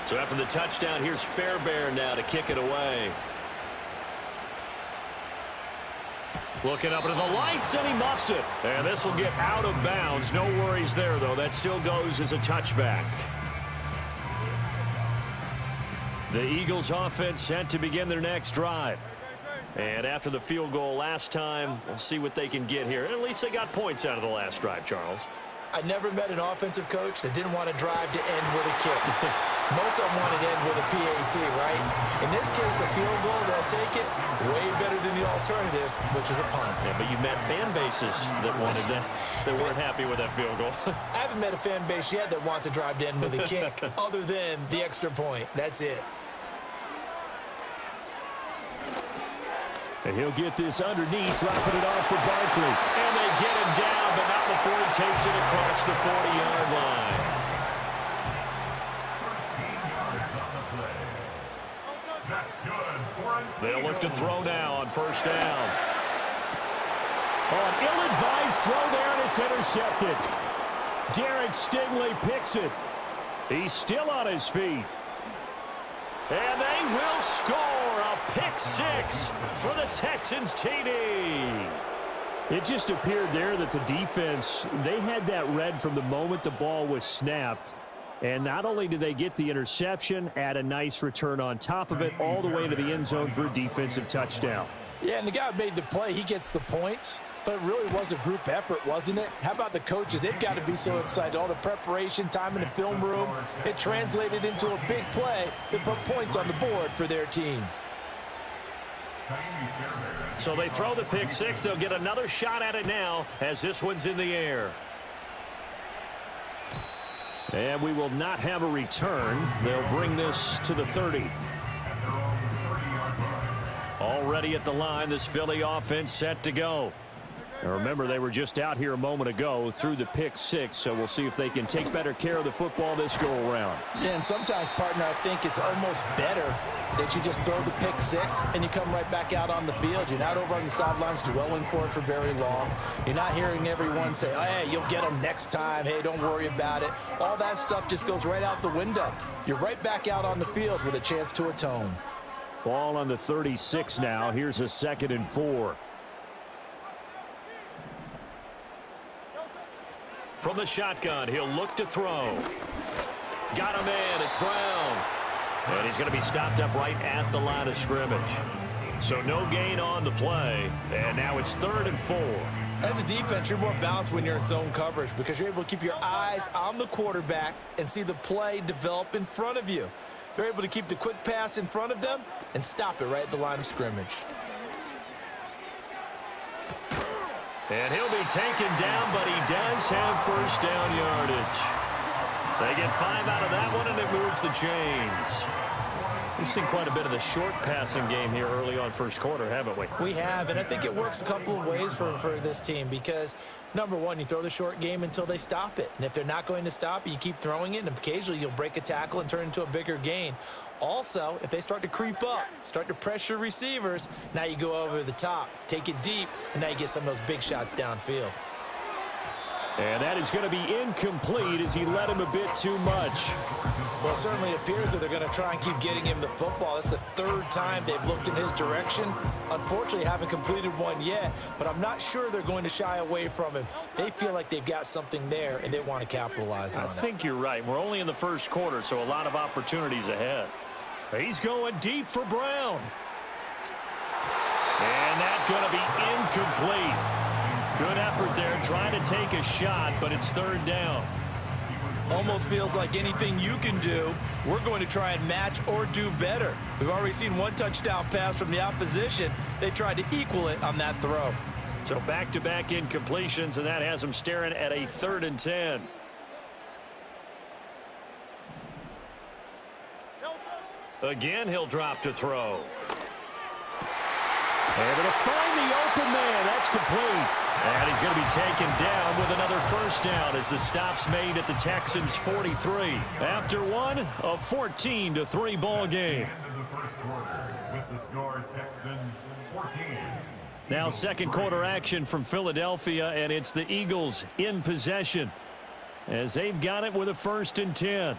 So after the touchdown, here's Fairbairn now to kick it away. Looking up into the lights, and he muffs it. And this will get out of bounds. No worries there, though. That still goes as a touchback. The Eagles offense set to begin their next drive. And after the field goal last time, we'll see what they can get here. At least they got points out of the last drive, Charles. I never met an offensive coach that didn't want to drive to end with a kick. Most of them want to end with a PAT, right? In this case, a field goal, they'll take it. Way better than the alternative, which is a punt. Yeah, but you met fan bases that wanted that, that weren't happy with that field goal. I haven't met a fan base yet that wants to drive to end with a kick, other than the extra point. That's it. And he'll get this underneath, dropping it off for Barkley. And they get him down, but not before he takes it across the 40-yard line. They'll look to throw now on 1st down. Oh, an ill-advised throw there, and it's intercepted. Derek Stingley picks it. He's still on his feet. And they will score a pick 6 for the Texans TD. It just appeared there that the defense, they had that read from the moment the ball was snapped. And not only did they get the interception, add a nice return on top of it, all the way into the end zone for a defensive touchdown. Yeah, and the guy who made the play, he gets the points. But it really was a group effort, wasn't it? How about the coaches? They've got to be so excited. All the preparation, time in the film room, it translated into a big play that put points on the board for their team. So they throw the pick 6. They'll get another shot at it now as this one's in the air. And we will not have a return. They'll bring this to the 30. Already at the line, this Philly offense set to go. Now remember, they were just out here a moment ago through the pick six, so we'll see if they can take better care of the football this go-around. Yeah, and sometimes, partner, I think it's almost better that you just throw the pick six and you come right back out on the field. You're not over on the sidelines dwelling for it for very long. You're not hearing everyone say, oh, hey, you'll get them next time. Hey, don't worry about it. All that stuff just goes right out the window. You're right back out on the field with a chance to atone. Ball on the 36 now. Here's a 2nd and 4. From the shotgun, he'll look to throw. Got a man. It's Brown. And he's going to be stopped up right at the line of scrimmage. So no gain on the play. And now it's 3rd and 4. As a defense, you're more balanced when you're in zone coverage because you're able to keep your eyes on the quarterback and see the play develop in front of you. They're able to keep the quick pass in front of them and stop it right at the line of scrimmage. And he'll be taken down, but he does have first down yardage. They get 5 out of that one, and it moves the chains. We've seen quite a bit of the short passing game here early on first quarter, haven't we? We have, and I think it works a couple of ways for this team because, number one, you throw the short game until they stop it. And if they're not going to stop it, you keep throwing it, and occasionally you'll break a tackle and turn into a bigger gain. Also, if they start to creep up, start to pressure receivers, now you go over the top, take it deep, and now you get some of those big shots downfield. And that is going to be incomplete as he led him a bit too much. Well, it certainly appears that they're going to try and keep getting him the football. It's the 3rd time they've looked in his direction. Unfortunately, haven't completed one yet, but I'm not sure they're going to shy away from him. They feel like they've got something there, and they want to capitalize on it. I think you're right. We're only in the first quarter, so a lot of opportunities ahead. He's going deep for Brown. And that's going to be incomplete. Good effort there, trying to take a shot, but it's 3rd down. Almost feels like anything you can do, we're going to try and match or do better. We've already seen one touchdown pass from the opposition. They tried to equal it on that throw. So back-to-back incompletions, and that has them staring at a 3rd and 10. Again, he'll drop to throw. Able to find the open man. That's complete. And he's going to be taken down with another first down as the stop's made at the Texans' 43. After one, a 14-3 ball game. Now 2nd quarter action from Philadelphia, and it's the Eagles in possession as they've got it with a 1st and 10.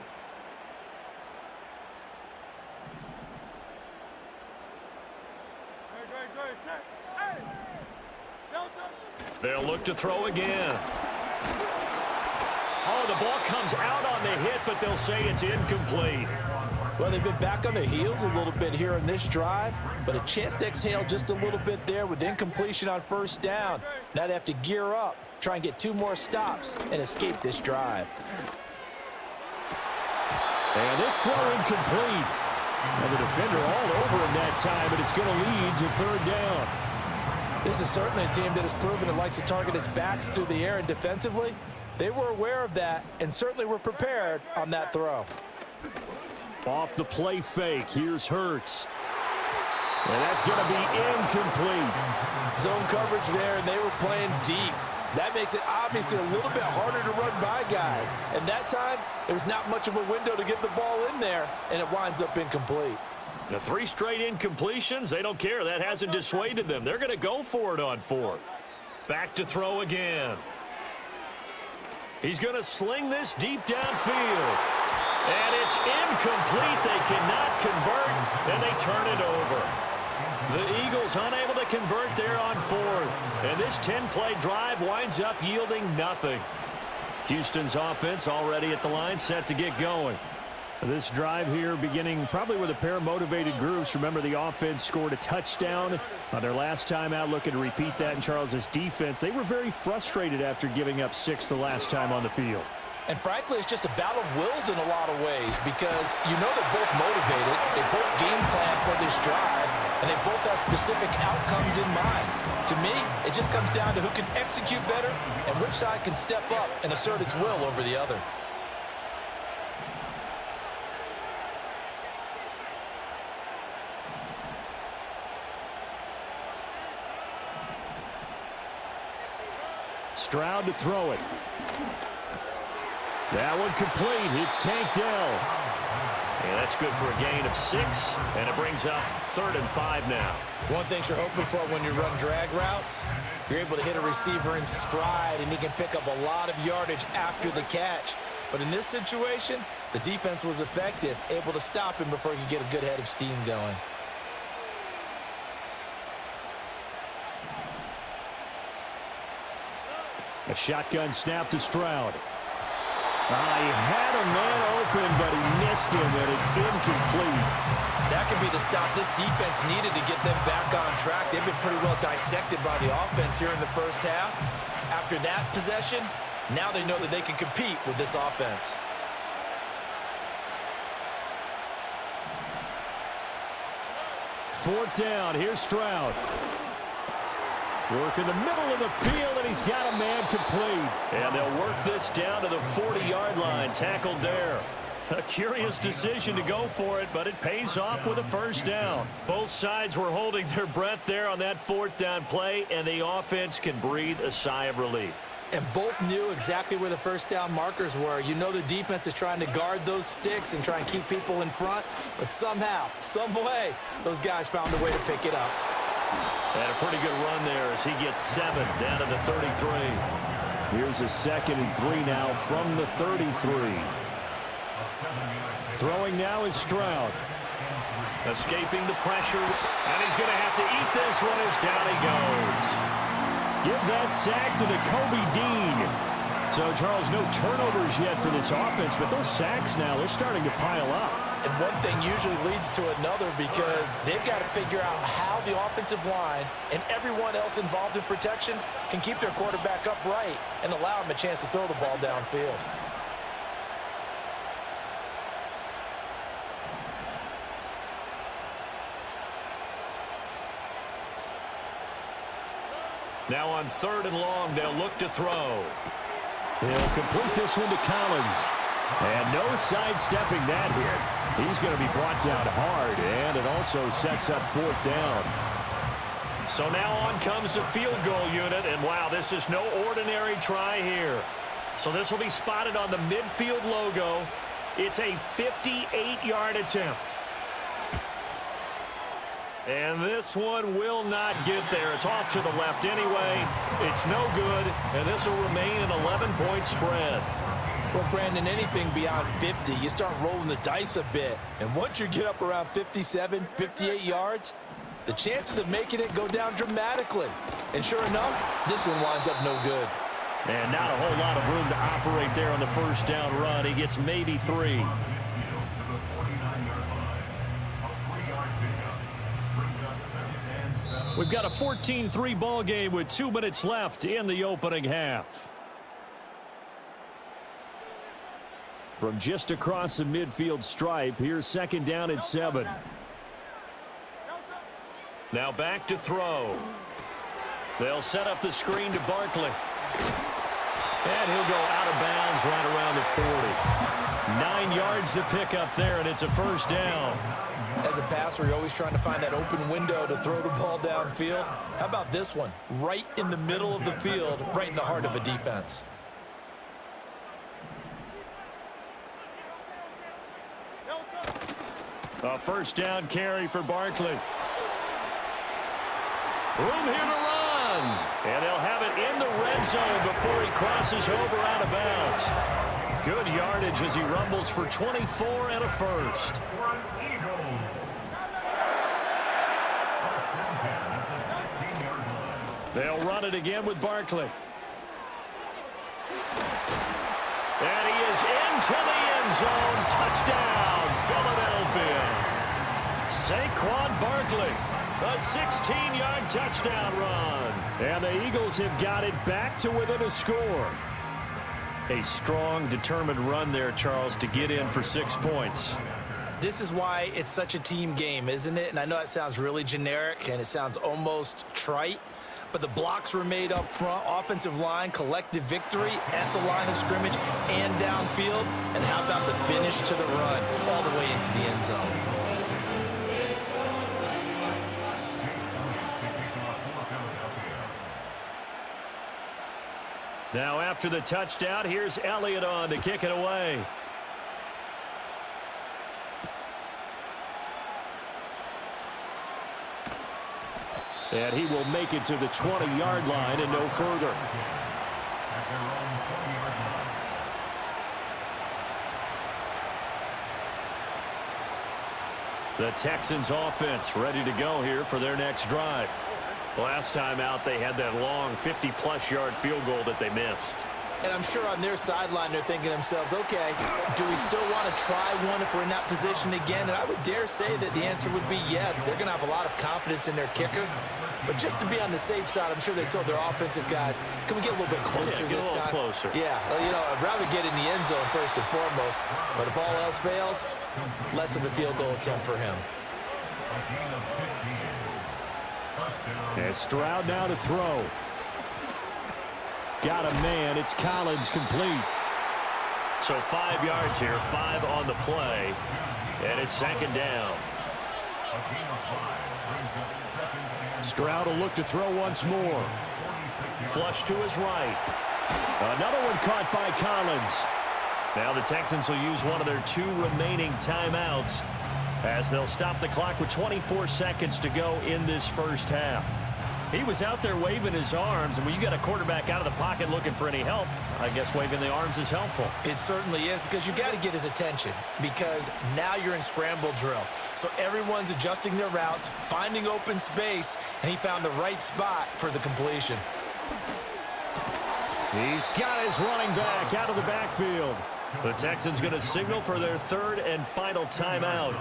They'll look to throw again. Oh, the ball comes out on the hit, but they'll say it's incomplete. Well, they've been back on their heels a little bit here on this drive, but a chance to exhale just a little bit there with incompletion on 1st down. Now they have to gear up, try and get 2 more stops, and escape this drive. And this throw incomplete. And the defender all over him that time, but it's going to lead to 3rd down. This is certainly a team that has proven it likes to target its backs through the air, and defensively, they were aware of that and certainly were prepared on that throw. Off the play fake, here's Hurts. And that's going to be incomplete. Zone coverage there, and they were playing deep. That makes it obviously a little bit harder to run by guys. And that time, there was not much of a window to get the ball in there, and it winds up incomplete. The 3 straight incompletions, they don't care. That hasn't dissuaded them. They're going to go for it on 4th. Back to throw again. He's going to sling this deep downfield. And it's incomplete. They cannot convert, and they turn it over. The Eagles unable to convert there on 4th. And this 10-play drive winds up yielding nothing. Houston's offense already at the line, set to get going. This drive here beginning probably with a pair of motivated groups. Remember, the offense scored a touchdown on their last time out, looking to repeat that in Charles's defense. They were very frustrated after giving up 6 the last time on the field. And frankly, it's just a battle of wills in a lot of ways because you know they're both motivated, they both game plan for this drive, and they both have specific outcomes in mind. To me, it just comes down to who can execute better and which side can step up and assert its will over the other. Stroud to throw it. That one complete. It's tanked down. And that's good for a gain of 6, and it brings up 3rd and 5 now. One thing you're hoping for when you run drag routes, you're able to hit a receiver in stride, and he can pick up a lot of yardage after the catch. But in this situation, the defense was effective, able to stop him before he could get a good head of steam going. A shotgun snap to Stroud. He had a man open, but he missed him, and it's incomplete. That could be the stop this defense needed to get them back on track. They've been pretty well dissected by the offense here in the first half. After that possession, now they know that they can compete with this offense. Fourth down. Here's Stroud. Work in the middle of the field, and he's got a man complete. And they'll work this down to the 40-yard line. Tackled there. A curious decision to go for it, but it pays off with a first down. Both sides were holding their breath there on that 4th down play, and the offense can breathe a sigh of relief. And both knew exactly where the first down markers were. You know the defense is trying to guard those sticks and try and keep people in front, but somehow, some way, those guys found a way to pick it up. And a pretty good run there as he gets 7 down to the 33. Here's a 2nd and 3 now from the 33. Throwing now is Stroud. Escaping the pressure, and he's going to have to eat this one as down he goes. Give that sack to the Kobe Dean. So, Charles, no turnovers yet for this offense, but those sacks now, they're starting to pile up. And one thing usually leads to another because they've got to figure out how the offensive line and everyone else involved in protection can keep their quarterback upright and allow him a chance to throw the ball downfield. Now on 3rd and long, they'll look to throw. He'll complete this one to Collins. And no sidestepping that hit. He's going to be brought down hard, and it also sets up 4th down. So now on comes the field goal unit, and wow, this is no ordinary try here. So this will be spotted on the midfield logo. It's a 58-yard attempt. And this one will not get there. It's off to the left anyway. It's no good, and this will remain an 11-point spread. Well, Brandon, anything beyond 50, you start rolling the dice a bit. And once you get up around 57, 58 yards, the chances of making it go down dramatically. And sure enough, this one winds up no good. And not a whole lot of room to operate there on the first down run. He gets maybe 3. We've got a 14-3 ball game with 2 minutes left in the opening half. From just across the midfield stripe, here's 2nd down and 7. Now back to throw. They'll set up the screen to Barkley. And he'll go out of bounds right around the 40. 9 yards to pick up there, and it's a first down. As a passer, you're always trying to find that open window to throw the ball downfield. How about this one? Right in the middle of the field, right in the heart of a defense. A first down carry for Barkley. Room here to run. And they'll have it in the red zone before he crosses over out of bounds. Good yardage as he rumbles for 24 and a first. They'll run it again with Barkley. And he is into the end zone. Touchdown, Philadelphia. Saquon Barkley, a 16-yard touchdown run. And the Eagles have got it back to within a score. A strong, determined run there, Charles, to get in for 6 points. This is why it's such a team game, isn't it? And I know it sounds really generic and it sounds almost trite, but the blocks were made up front, offensive line, collective victory at the line of scrimmage and downfield. And how about the finish to the run all the way into the end zone? Now after the touchdown, here's Elliott on to kick it away. And he will make it to the 20-yard line and no further. The Texans offense ready to go here for their next drive. Last time out, they had that long 50-plus yard field goal that they missed. And I'm sure on their sideline they're thinking to themselves, okay, do we still want to try one if we're in that position again? And I would dare say that the answer would be yes. They're going to have a lot of confidence in their kicker. But just to be on the safe side, I'm sure they told their offensive guys, can we get a little bit closer this time? Closer. Yeah, well, you know, I'd rather get in the end zone first and foremost. But if all else fails, less of a field goal attempt for him. And Stroud now to throw. Got a man. It's Collins complete. So 5 yards here, 5 on the play. And it's second down. Stroud will look to throw once more. Flush to his right. Another one caught by Collins. Now the Texans will use one of their 2 remaining timeouts as they'll stop the clock with 24 seconds to go in this first half. He was out there waving his arms, and when you got a quarterback out of the pocket looking for any help, I guess waving the arms is helpful. It certainly is, because you got to get his attention, because now you're in scramble drill. So everyone's adjusting their routes, finding open space, and he found the right spot for the completion. He's got his running back out of the backfield. The Texans going to signal for their 3rd and final timeout.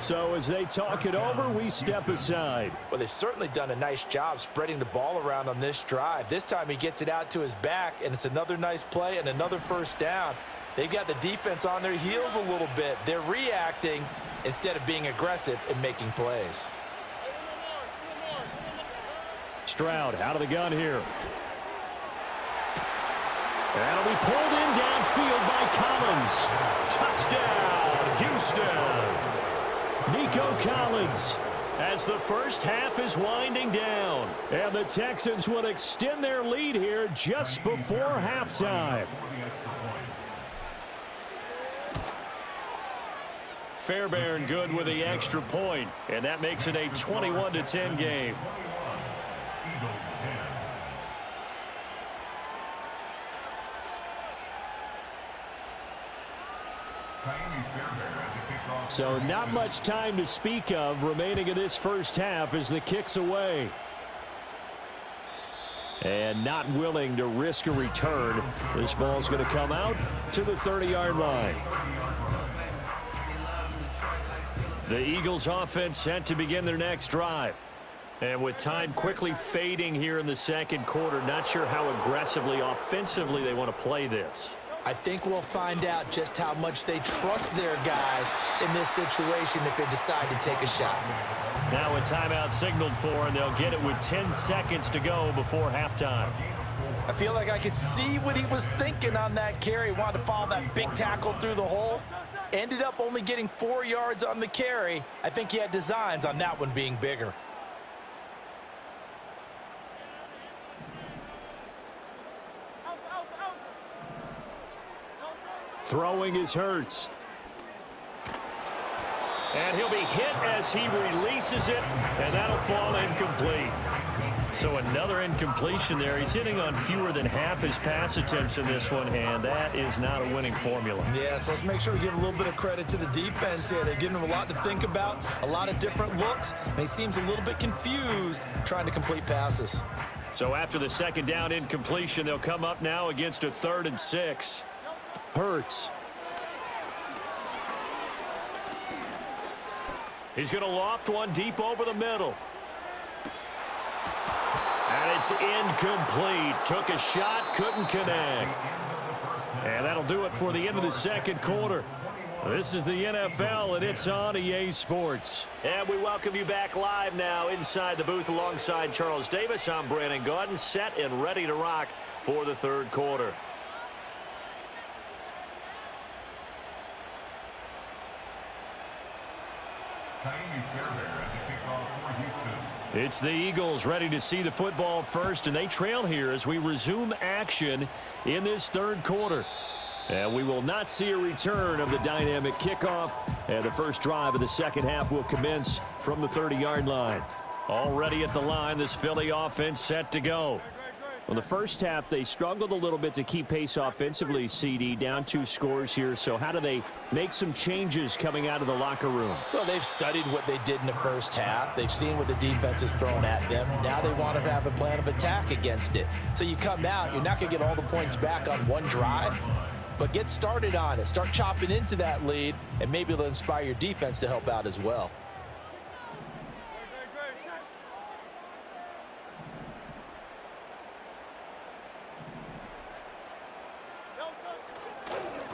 So as they talk it over, we step aside. Well, they've certainly done a nice job spreading the ball around on this drive. This time he gets it out to his back, and it's another nice play and another first down. They've got the defense on their heels a little bit. They're reacting instead of being aggressive and making plays. Stroud out of the gun here. That'll be pulled in downfield by Collins. Touchdown, Houston. Nico Collins as the first half is winding down. And the Texans will extend their lead here just before halftime. Fairbairn good with the extra point, and that makes it a 21-10 game. So not much time to speak of remaining in this first half as the kick's away. And not willing to risk a return. This ball's going to come out to the 30-yard line. The Eagles offense set to begin their next drive. And with time quickly fading here in the second quarter, not sure how aggressively, offensively they want to play this. I think we'll find out just how much they trust their guys in this situation if they decide to take a shot. Now a timeout signaled for, and they'll get it with 10 seconds to go before halftime. I feel like I could see what he was thinking on that carry. Wanted to follow that big tackle through the hole. Ended up only getting 4 yards on the carry. I think he had designs on that one being bigger. Throwing is Hurts. And he'll be hit as he releases it, and that'll fall incomplete. So another incompletion there. He's hitting on fewer than half his pass attempts in this one, and that is not a winning formula. Yeah, so let's make sure we give a little bit of credit to the defense here. They're giving him a lot to think about, a lot of different looks, and he seems a little bit confused trying to complete passes. So after the second down incompletion, they'll come up now against a 3rd and 6. Hurts. He's going to loft one deep over the middle. And it's incomplete. Took a shot, couldn't connect. And that'll do it for the end of the second quarter. This is the NFL, and it's on EA Sports. And we welcome you back live now inside the booth alongside Charles Davis. I'm Brandon Gaudin, set and ready to rock for the third quarter. It's the Eagles ready to see the football first, and they trail here as we resume action in this third quarter. And we will not see a return of the dynamic kickoff, and the first drive of the second half will commence from the 30-yard line. Already at the line, this Philly offense set to go. Well, the first half, they struggled a little bit to keep pace offensively, CD, down 2 scores here. So how do they make some changes coming out of the locker room? Well, they've studied what they did in the first half. They've seen what the defense has thrown at them. Now they want to have a plan of attack against it. So you come out, you're not going to get all the points back on one drive, but get started on it. Start chopping into that lead, and maybe it'll inspire your defense to help out as well.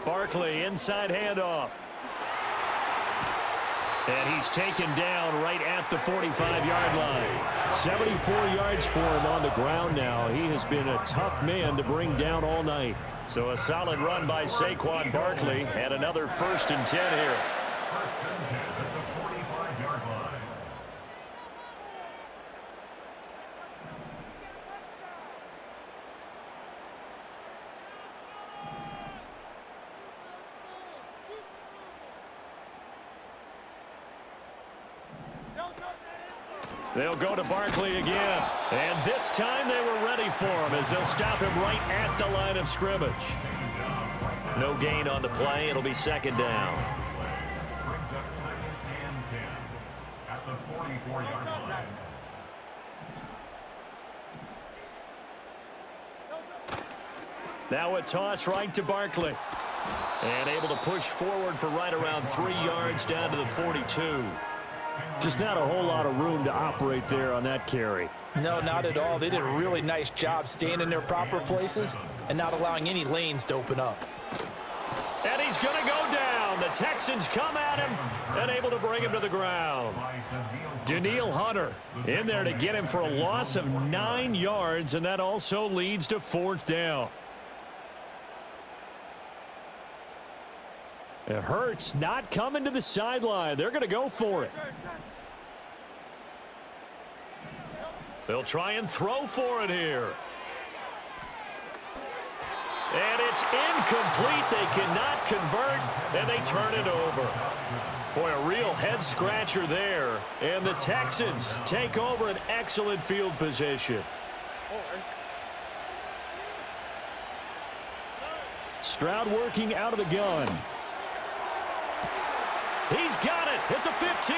Barkley, inside handoff. And he's taken down right at the 45-yard line. 74 yards for him on the ground now. He has been a tough man to bring down all night. So a solid run by Saquon Barkley, and another 1st and 10 here. First and 10 at the 45-yard line. They'll go to Barkley again. And this time they were ready for him as they'll stop him right at the line of scrimmage. No gain on the play. It'll be second down. Brings up 2nd and 10 at the 44-yard line. Now a toss right to Barkley. And able to push forward for right around 3 yards down to the 42. Just not a whole lot of room to operate there on that carry. No, not at all. They did a really nice job staying in their proper places and not allowing any lanes to open up. And he's going to go down. The Texans come at him and able to bring him to the ground. Daniil Hunter in there to get him for a loss of 9 yards, and that also leads to 4th down. It hurts not coming to the sideline. They're going to go for it. They'll try and throw for it here. And it's incomplete. They cannot convert, and they turn it over. Boy, a real head-scratcher there. And the Texans take over an excellent field position. Stroud working out of the gun. He's got it at the 15.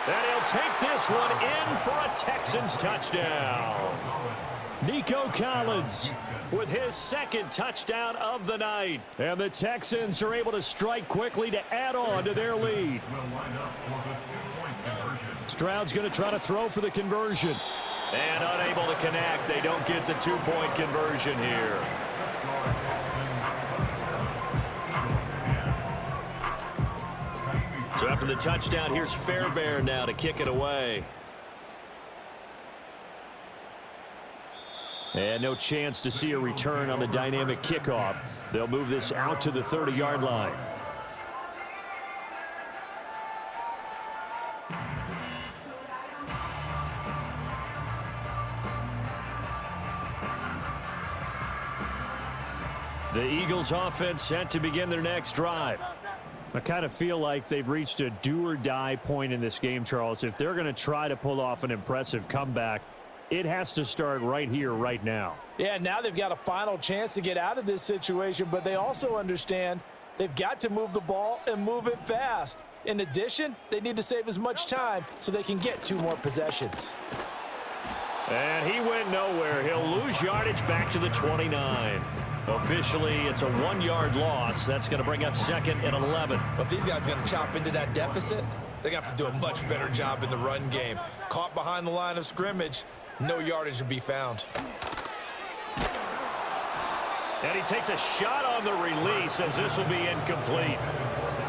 And he'll take this one in for a Texans touchdown. Nico Collins with his 2nd touchdown of the night. And the Texans are able to strike quickly to add on to their lead. Stroud's going to try to throw for the conversion. And unable to connect. They don't get the 2-point conversion here. So after the touchdown, here's Fairbairn now to kick it away. And no chance to see a return on the dynamic kickoff. They'll move this out to the 30-yard line. The Eagles offense set to begin their next drive. I kind of feel like they've reached a do-or-die point in this game, Charles. If they're going to try to pull off an impressive comeback, it has to start right here, right now. Yeah, now they've got a final chance to get out of this situation, but they also understand they've got to move the ball and move it fast. In addition, they need to save as much time so they can get 2 more possessions. And he went nowhere. He'll lose yardage back to the 29. Officially, it's a 1-yard loss. That's going to bring up 2nd and 11. But these guys are going to chop into that deficit. They're going to have to do a much better job in the run game. Caught behind the line of scrimmage, no yardage to be found. And he takes a shot on the release as this will be incomplete.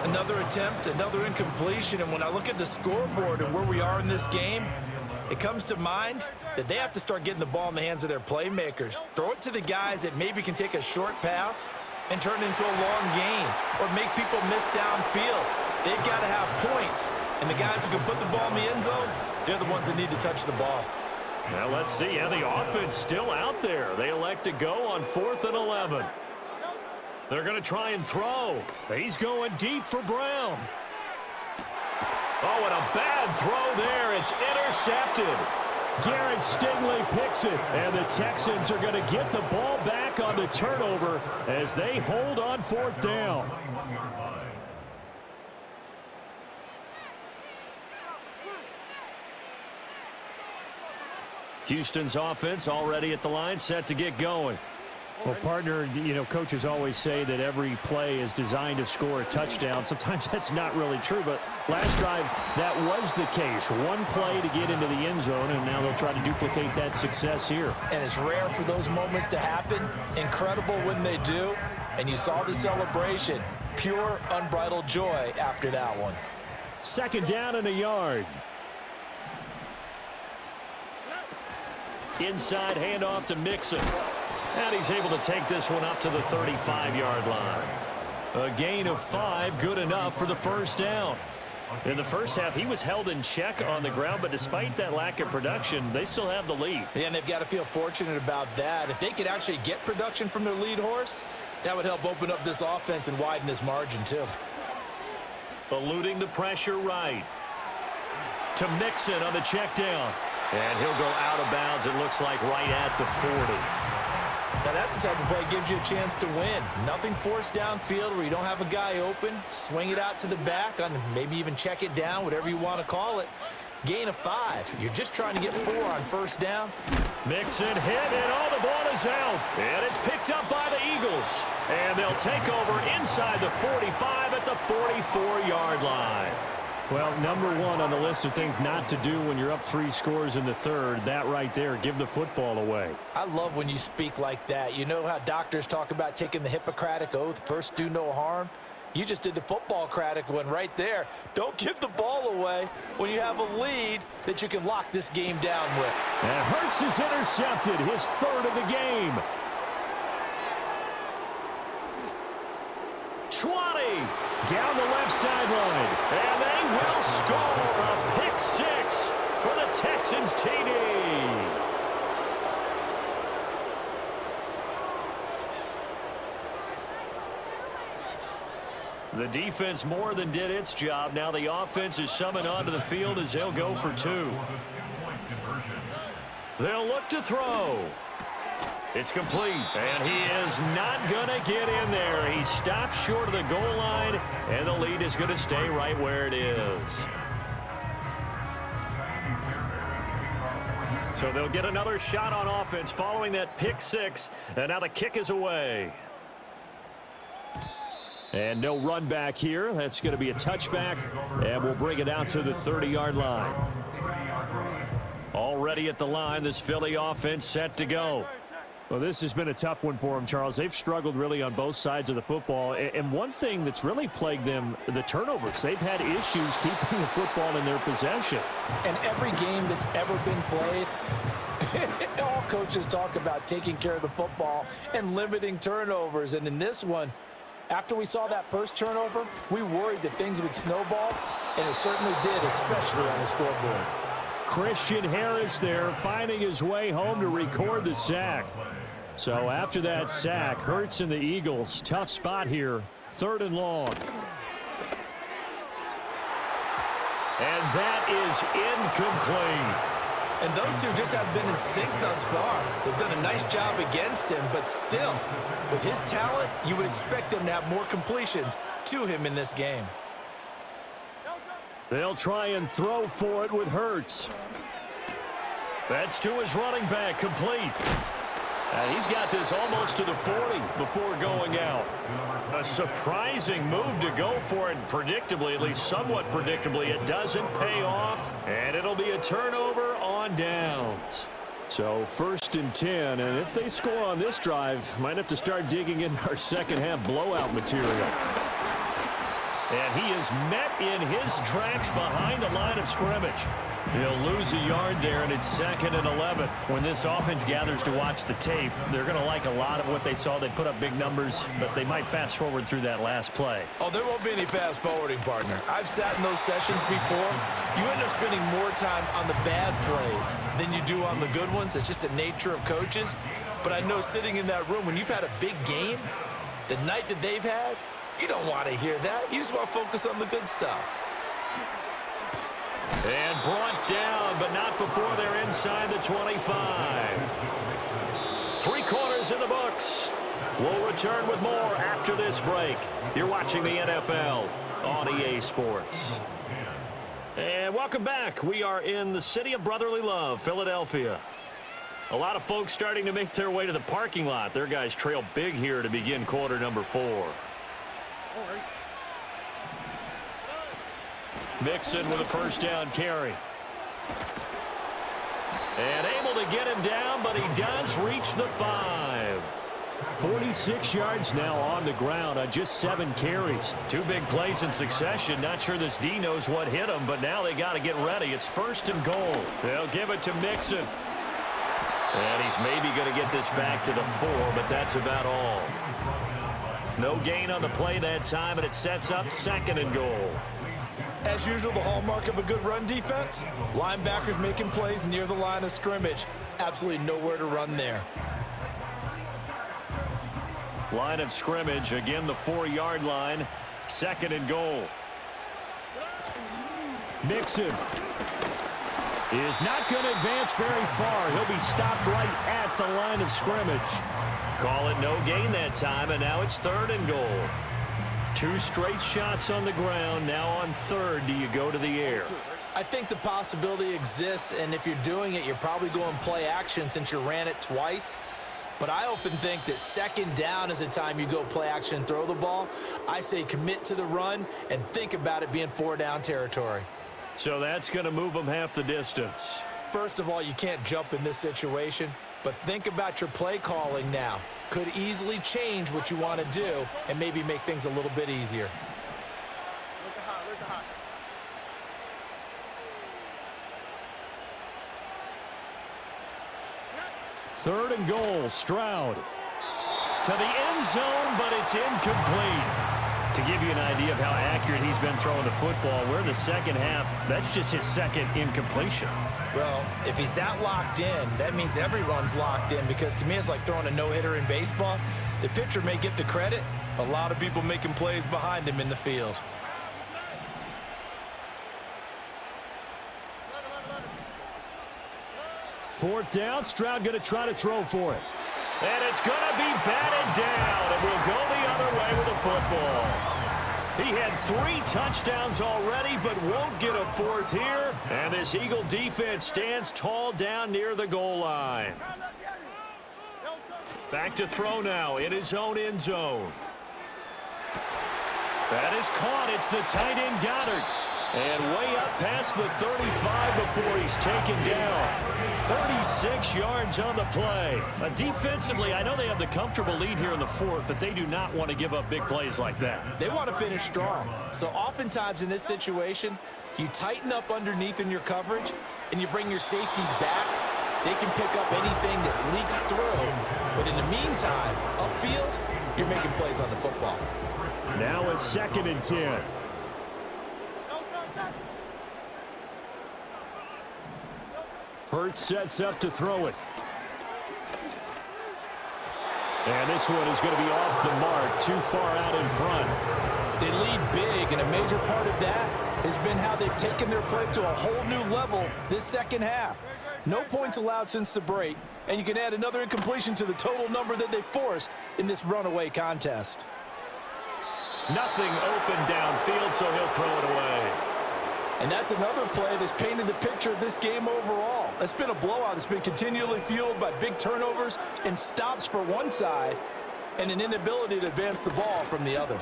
Another attempt, another incompletion. And when I look at the scoreboard and where we are in this game, it comes to mind that they have to start getting the ball in the hands of their playmakers. Throw it to the guys that maybe can take a short pass and turn it into a long gain or make people miss downfield. They've got to have points. And the guys who can put the ball in the end zone, they're the ones that need to touch the ball. Now let's see. Yeah, the offense still out there. They elect to go on 4th and 11. They're going to try and throw. He's going deep for Brown. Oh, and a bad throw there. It's intercepted. Derek Stingley picks it, and the Texans are going to get the ball back on the turnover as they hold on 4th down. Houston's offense already at the line, set to get going. Well, partner, you know, coaches always say that every play is designed to score a touchdown. Sometimes that's not really true, but last drive, that was the case. One play to get into the end zone, and now they'll try to duplicate that success here. And it's rare for those moments to happen. Incredible when they do. And you saw the celebration. Pure, unbridled joy after that one. 2nd down and a yard. Inside handoff to Mixon. And he's able to take this one up to the 35-yard line. A gain of 5, good enough for the 1st down. In the first half, he was held in check on the ground, but despite that lack of production, they still have the lead. Yeah, and they've got to feel fortunate about that. If they could actually get production from their lead horse, that would help open up this offense and widen this margin, too. Eluding the pressure right. To Mixon on the check down. And he'll go out of bounds, it looks like, right at the 40. Now, that's the type of play that gives you a chance to win. Nothing forced downfield where you don't have a guy open. Swing it out to the back, on maybe even check it down, whatever you want to call it. Gain of 5. You're just trying to get 4 on 1st down. Mixon hit, and all the ball is out. And it's picked up by the Eagles. And they'll take over inside the 45 at the 44-yard line. Well, number 1 on the list of things not to do when you're up 3 scores in the 3rd, that right there, give the football away. I love when you speak like that. You know how doctors talk about taking the Hippocratic Oath, first do no harm? You just did the football-cratic one right there. Don't give the ball away when you have a lead that you can lock this game down with. And Hurts is intercepted, his 3rd of the game. 20. Down the left sideline. And they will score a pick 6 for the Texans TD. The defense more than did its job. Now the offense is summoned onto the field as they'll go for 2. They'll look to throw. It's complete, and he is not going to get in there. He stops short of the goal line, and the lead is going to stay right where it is. So they'll get another shot on offense following that pick 6, and now the kick is away. And no run back here. That's going to be a touchback, and we'll bring it out to the 30-yard line. Already at the line, this Philly offense set to go. Well, this has been a tough one for them, Charles. They've struggled really on both sides of the football. And one thing that's really plagued them, the turnovers. They've had issues keeping the football in their possession. And every game that's ever been played, all coaches talk about taking care of the football and limiting turnovers. And in this one, after we saw that first turnover, we worried that things would snowball, and it certainly did, especially on the scoreboard. Christian Harris there, finding his way home to record the sack. So after that sack, Hurts and the Eagles, tough spot here, 3rd and long. And that is incomplete. And those two just have been in sync thus far. They've done a nice job against him, but still, with his talent, you would expect them to have more completions to him in this game. They'll try and throw for it with Hurts. That's to his running back, complete. He's got this almost to the 40 before going out. A surprising move to go for it, predictably, at least somewhat predictably. It doesn't pay off, and it'll be a turnover on downs. So 1st and 10, and if they score on this drive, might have to start digging in our second half blowout material. And he is met in his tracks behind the line of scrimmage. He'll lose a yard there, and it's 2nd and 11. When this offense gathers to watch the tape, they're going to like a lot of what they saw. They put up big numbers, but they might fast forward through that last play. Oh, there won't be any fast forwarding, partner. I've sat in those sessions before. You end up spending more time on the bad plays than you do on the good ones. It's just the nature of coaches. But I know sitting in that room, when you've had a big game, the night that they've had, you don't want to hear that. You just want to focus on the good stuff. And brought down, but not before they're inside the 25. 3 quarters in the books. We'll return with more after this break. You're watching the NFL on EA Sports. And welcome back. We are in the city of brotherly love, Philadelphia. A lot of folks starting to make their way to the parking lot. Their guys trail big here to begin quarter number 4. Mixon with a first down carry. And able to get him down, but he does reach the 5. 46 yards now on the ground on just 7 carries. 2 big plays in succession. Not sure this D knows what hit him, but now they got to get ready. It's 1st and goal. They'll give it to Mixon. And he's maybe going to get this back to the 4, but that's about all. No gain on the play that time, and it sets up 2nd and goal. As usual, the hallmark of a good run defense, linebackers making plays near the line of scrimmage. Absolutely nowhere to run there. Line of scrimmage, again the 4-yard line, 2nd and goal. Mixon is not going to advance very far. He'll be stopped right at the line of scrimmage. Call it no gain that time, and now it's 3rd and goal. 2 straight shots on the ground. Now on 3rd, do you go to the air? I think the possibility exists, and if you're doing it, you're probably going play action since you ran it twice. But I often think that 2nd down is the time you go play action and throw the ball. I say commit to the run and think about it being 4-down territory. So that's going to move them half the distance. First of all, you can't jump in this situation, but think about your play calling now. Could easily change what you want to do and maybe make things a little bit easier. 3rd and goal, Stroud. To the end zone, but it's incomplete. To give you an idea of how accurate he's been throwing the football, we're in the 2nd half. That's just his 2nd incompletion. Well, if he's that locked in, that means every run's locked in, because to me it's like throwing a no-hitter in baseball. The pitcher may get the credit, a lot of people making plays behind him in the field. Fourth down, Stroud going to try to throw for it. And it's going to be batted down, and we'll go the other way with the football. He had 3 touchdowns already, but won't get a 4th here. And this Eagle defense stands tall down near the goal line. Back to throw now in his own end zone. That is caught. It's the tight end Goddard. And way up past the 35 before he's taken down. 36 yards on the play. Defensively, I know they have the comfortable lead here in the 4th, but they do not want to give up big plays like that. They want to finish strong. So oftentimes in this situation, you tighten up underneath in your coverage, and you bring your safeties back. They can pick up anything that leaks through. But in the meantime, upfield, you're making plays on the football. Now a 2nd and 10. Hurts sets up to throw it. And this one is going to be off the mark, too far out in front. They lead big, and a major part of that has been how they've taken their play to a whole new level this 2nd half. No points allowed since the break, and you can add another incompletion to the total number that they forced in this runaway contest. Nothing open downfield, so he'll throw it away. And that's another play that's painted the picture of this game overall. It's been a blowout. It's been continually fueled by big turnovers and stops for one side and an inability to advance the ball from the other.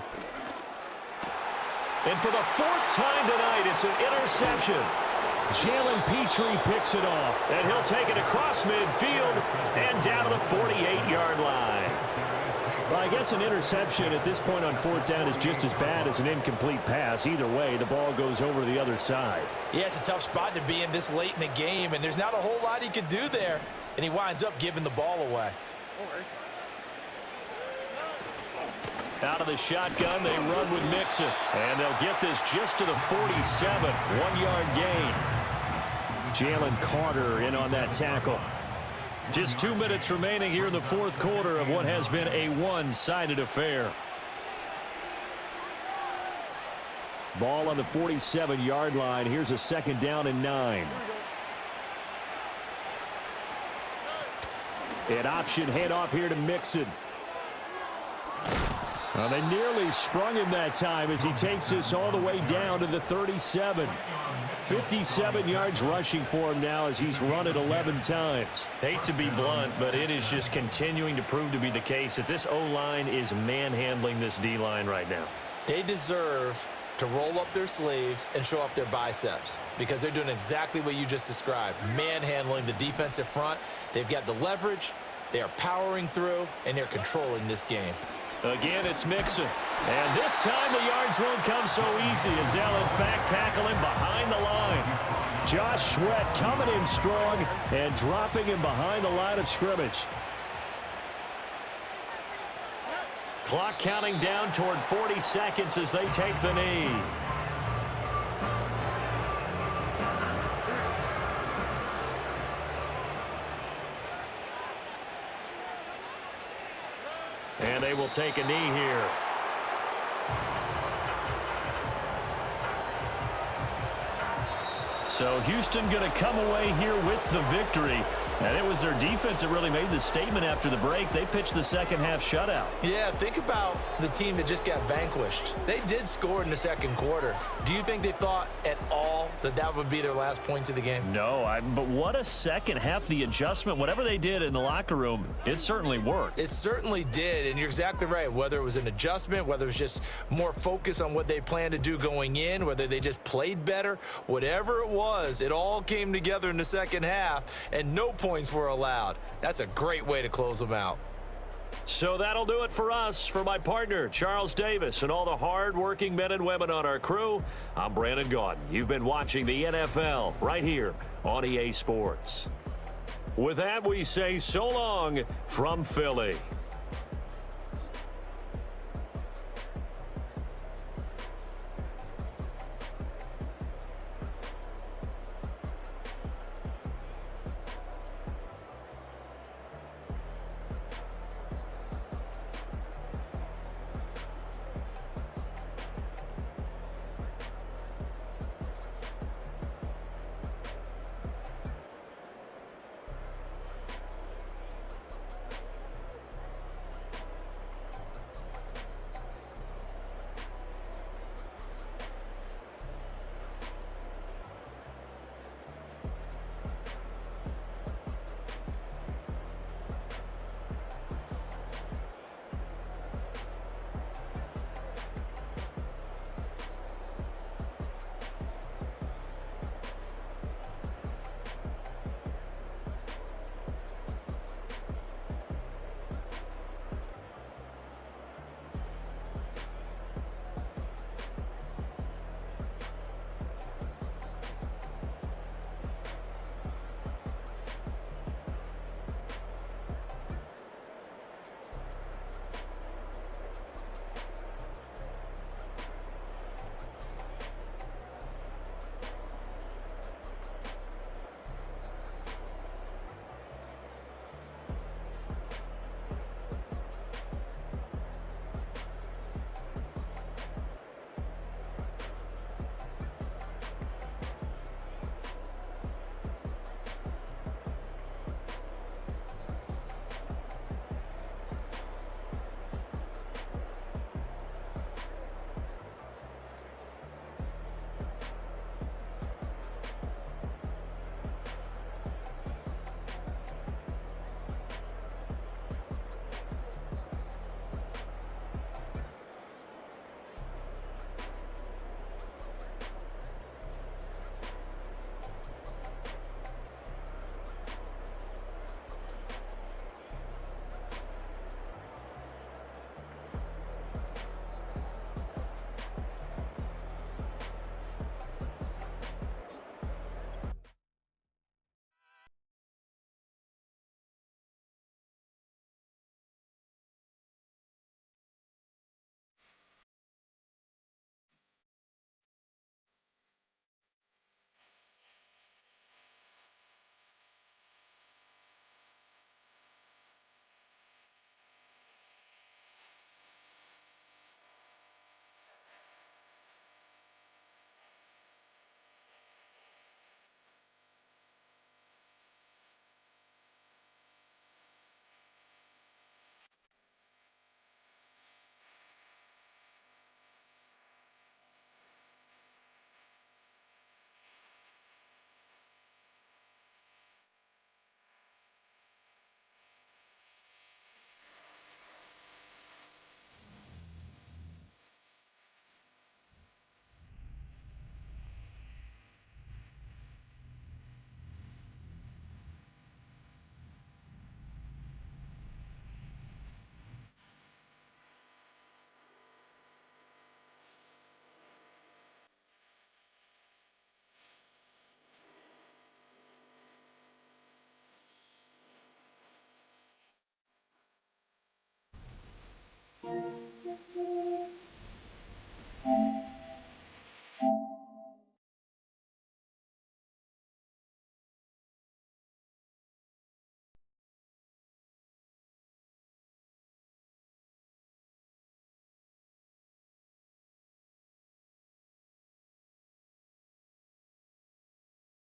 And for the 4th time tonight, it's an interception. Jalen Petrie picks it off. And he'll take it across midfield and down to the 48-yard line. Well, I guess an interception at this point on 4th down is just as bad as an incomplete pass. Either way, the ball goes over to the other side. Yeah, it's a tough spot to be in this late in the game, and there's not a whole lot he could do there, and he winds up giving the ball away. Out of the shotgun, they run with Mixon. And they'll get this just to the 47. 1-yard gain. Jalen Carter in on that tackle. Just 2 minutes remaining here in the 4th quarter of what has been a one-sided affair. Ball on the 47-yard line. Here's a 2nd down and 9. An option handoff here to Mixon. Well, they nearly sprung him that time as he takes this all the way down to the 37. 57 yards rushing for him now as he's run it 11 times. Hate to be blunt, but it is just continuing to prove to be the case that this O-line is manhandling this D-line right now. They deserve to roll up their sleeves and show up their biceps because they're doing exactly what you just described, manhandling the defensive front. They've got the leverage, they are powering through, and they're controlling this game. Again, it's Mixon. And this time the yards won't come so easy as they'll, in fact, tackle him behind the line. Josh Sweat coming in strong and dropping him behind the line of scrimmage. Clock counting down toward 40 seconds as they take the knee. And they will take a knee here. So Houston going to come away here with the victory. And it was their defense that really made the statement after the break. They pitched the second half shutout. Yeah, think about the team that just got vanquished. They did score in the 2nd quarter. Do you think they thought at all that that would be their last points of the game? No, but what a second half. The adjustment, whatever they did in the locker room, it certainly worked. It certainly did, and you're exactly right. Whether it was an adjustment, whether it was just more focus on what they planned to do going in, whether they just played better, whatever it was, it all came together in the second half, and no points were allowed. That's a great way to close them out. So that'll do it for us. For my partner, Charles Davis, and all the hard-working men and women on our crew, I'm Brandon Gaudin. You've been watching the NFL right here on EA Sports. With that, we say so long from Philly.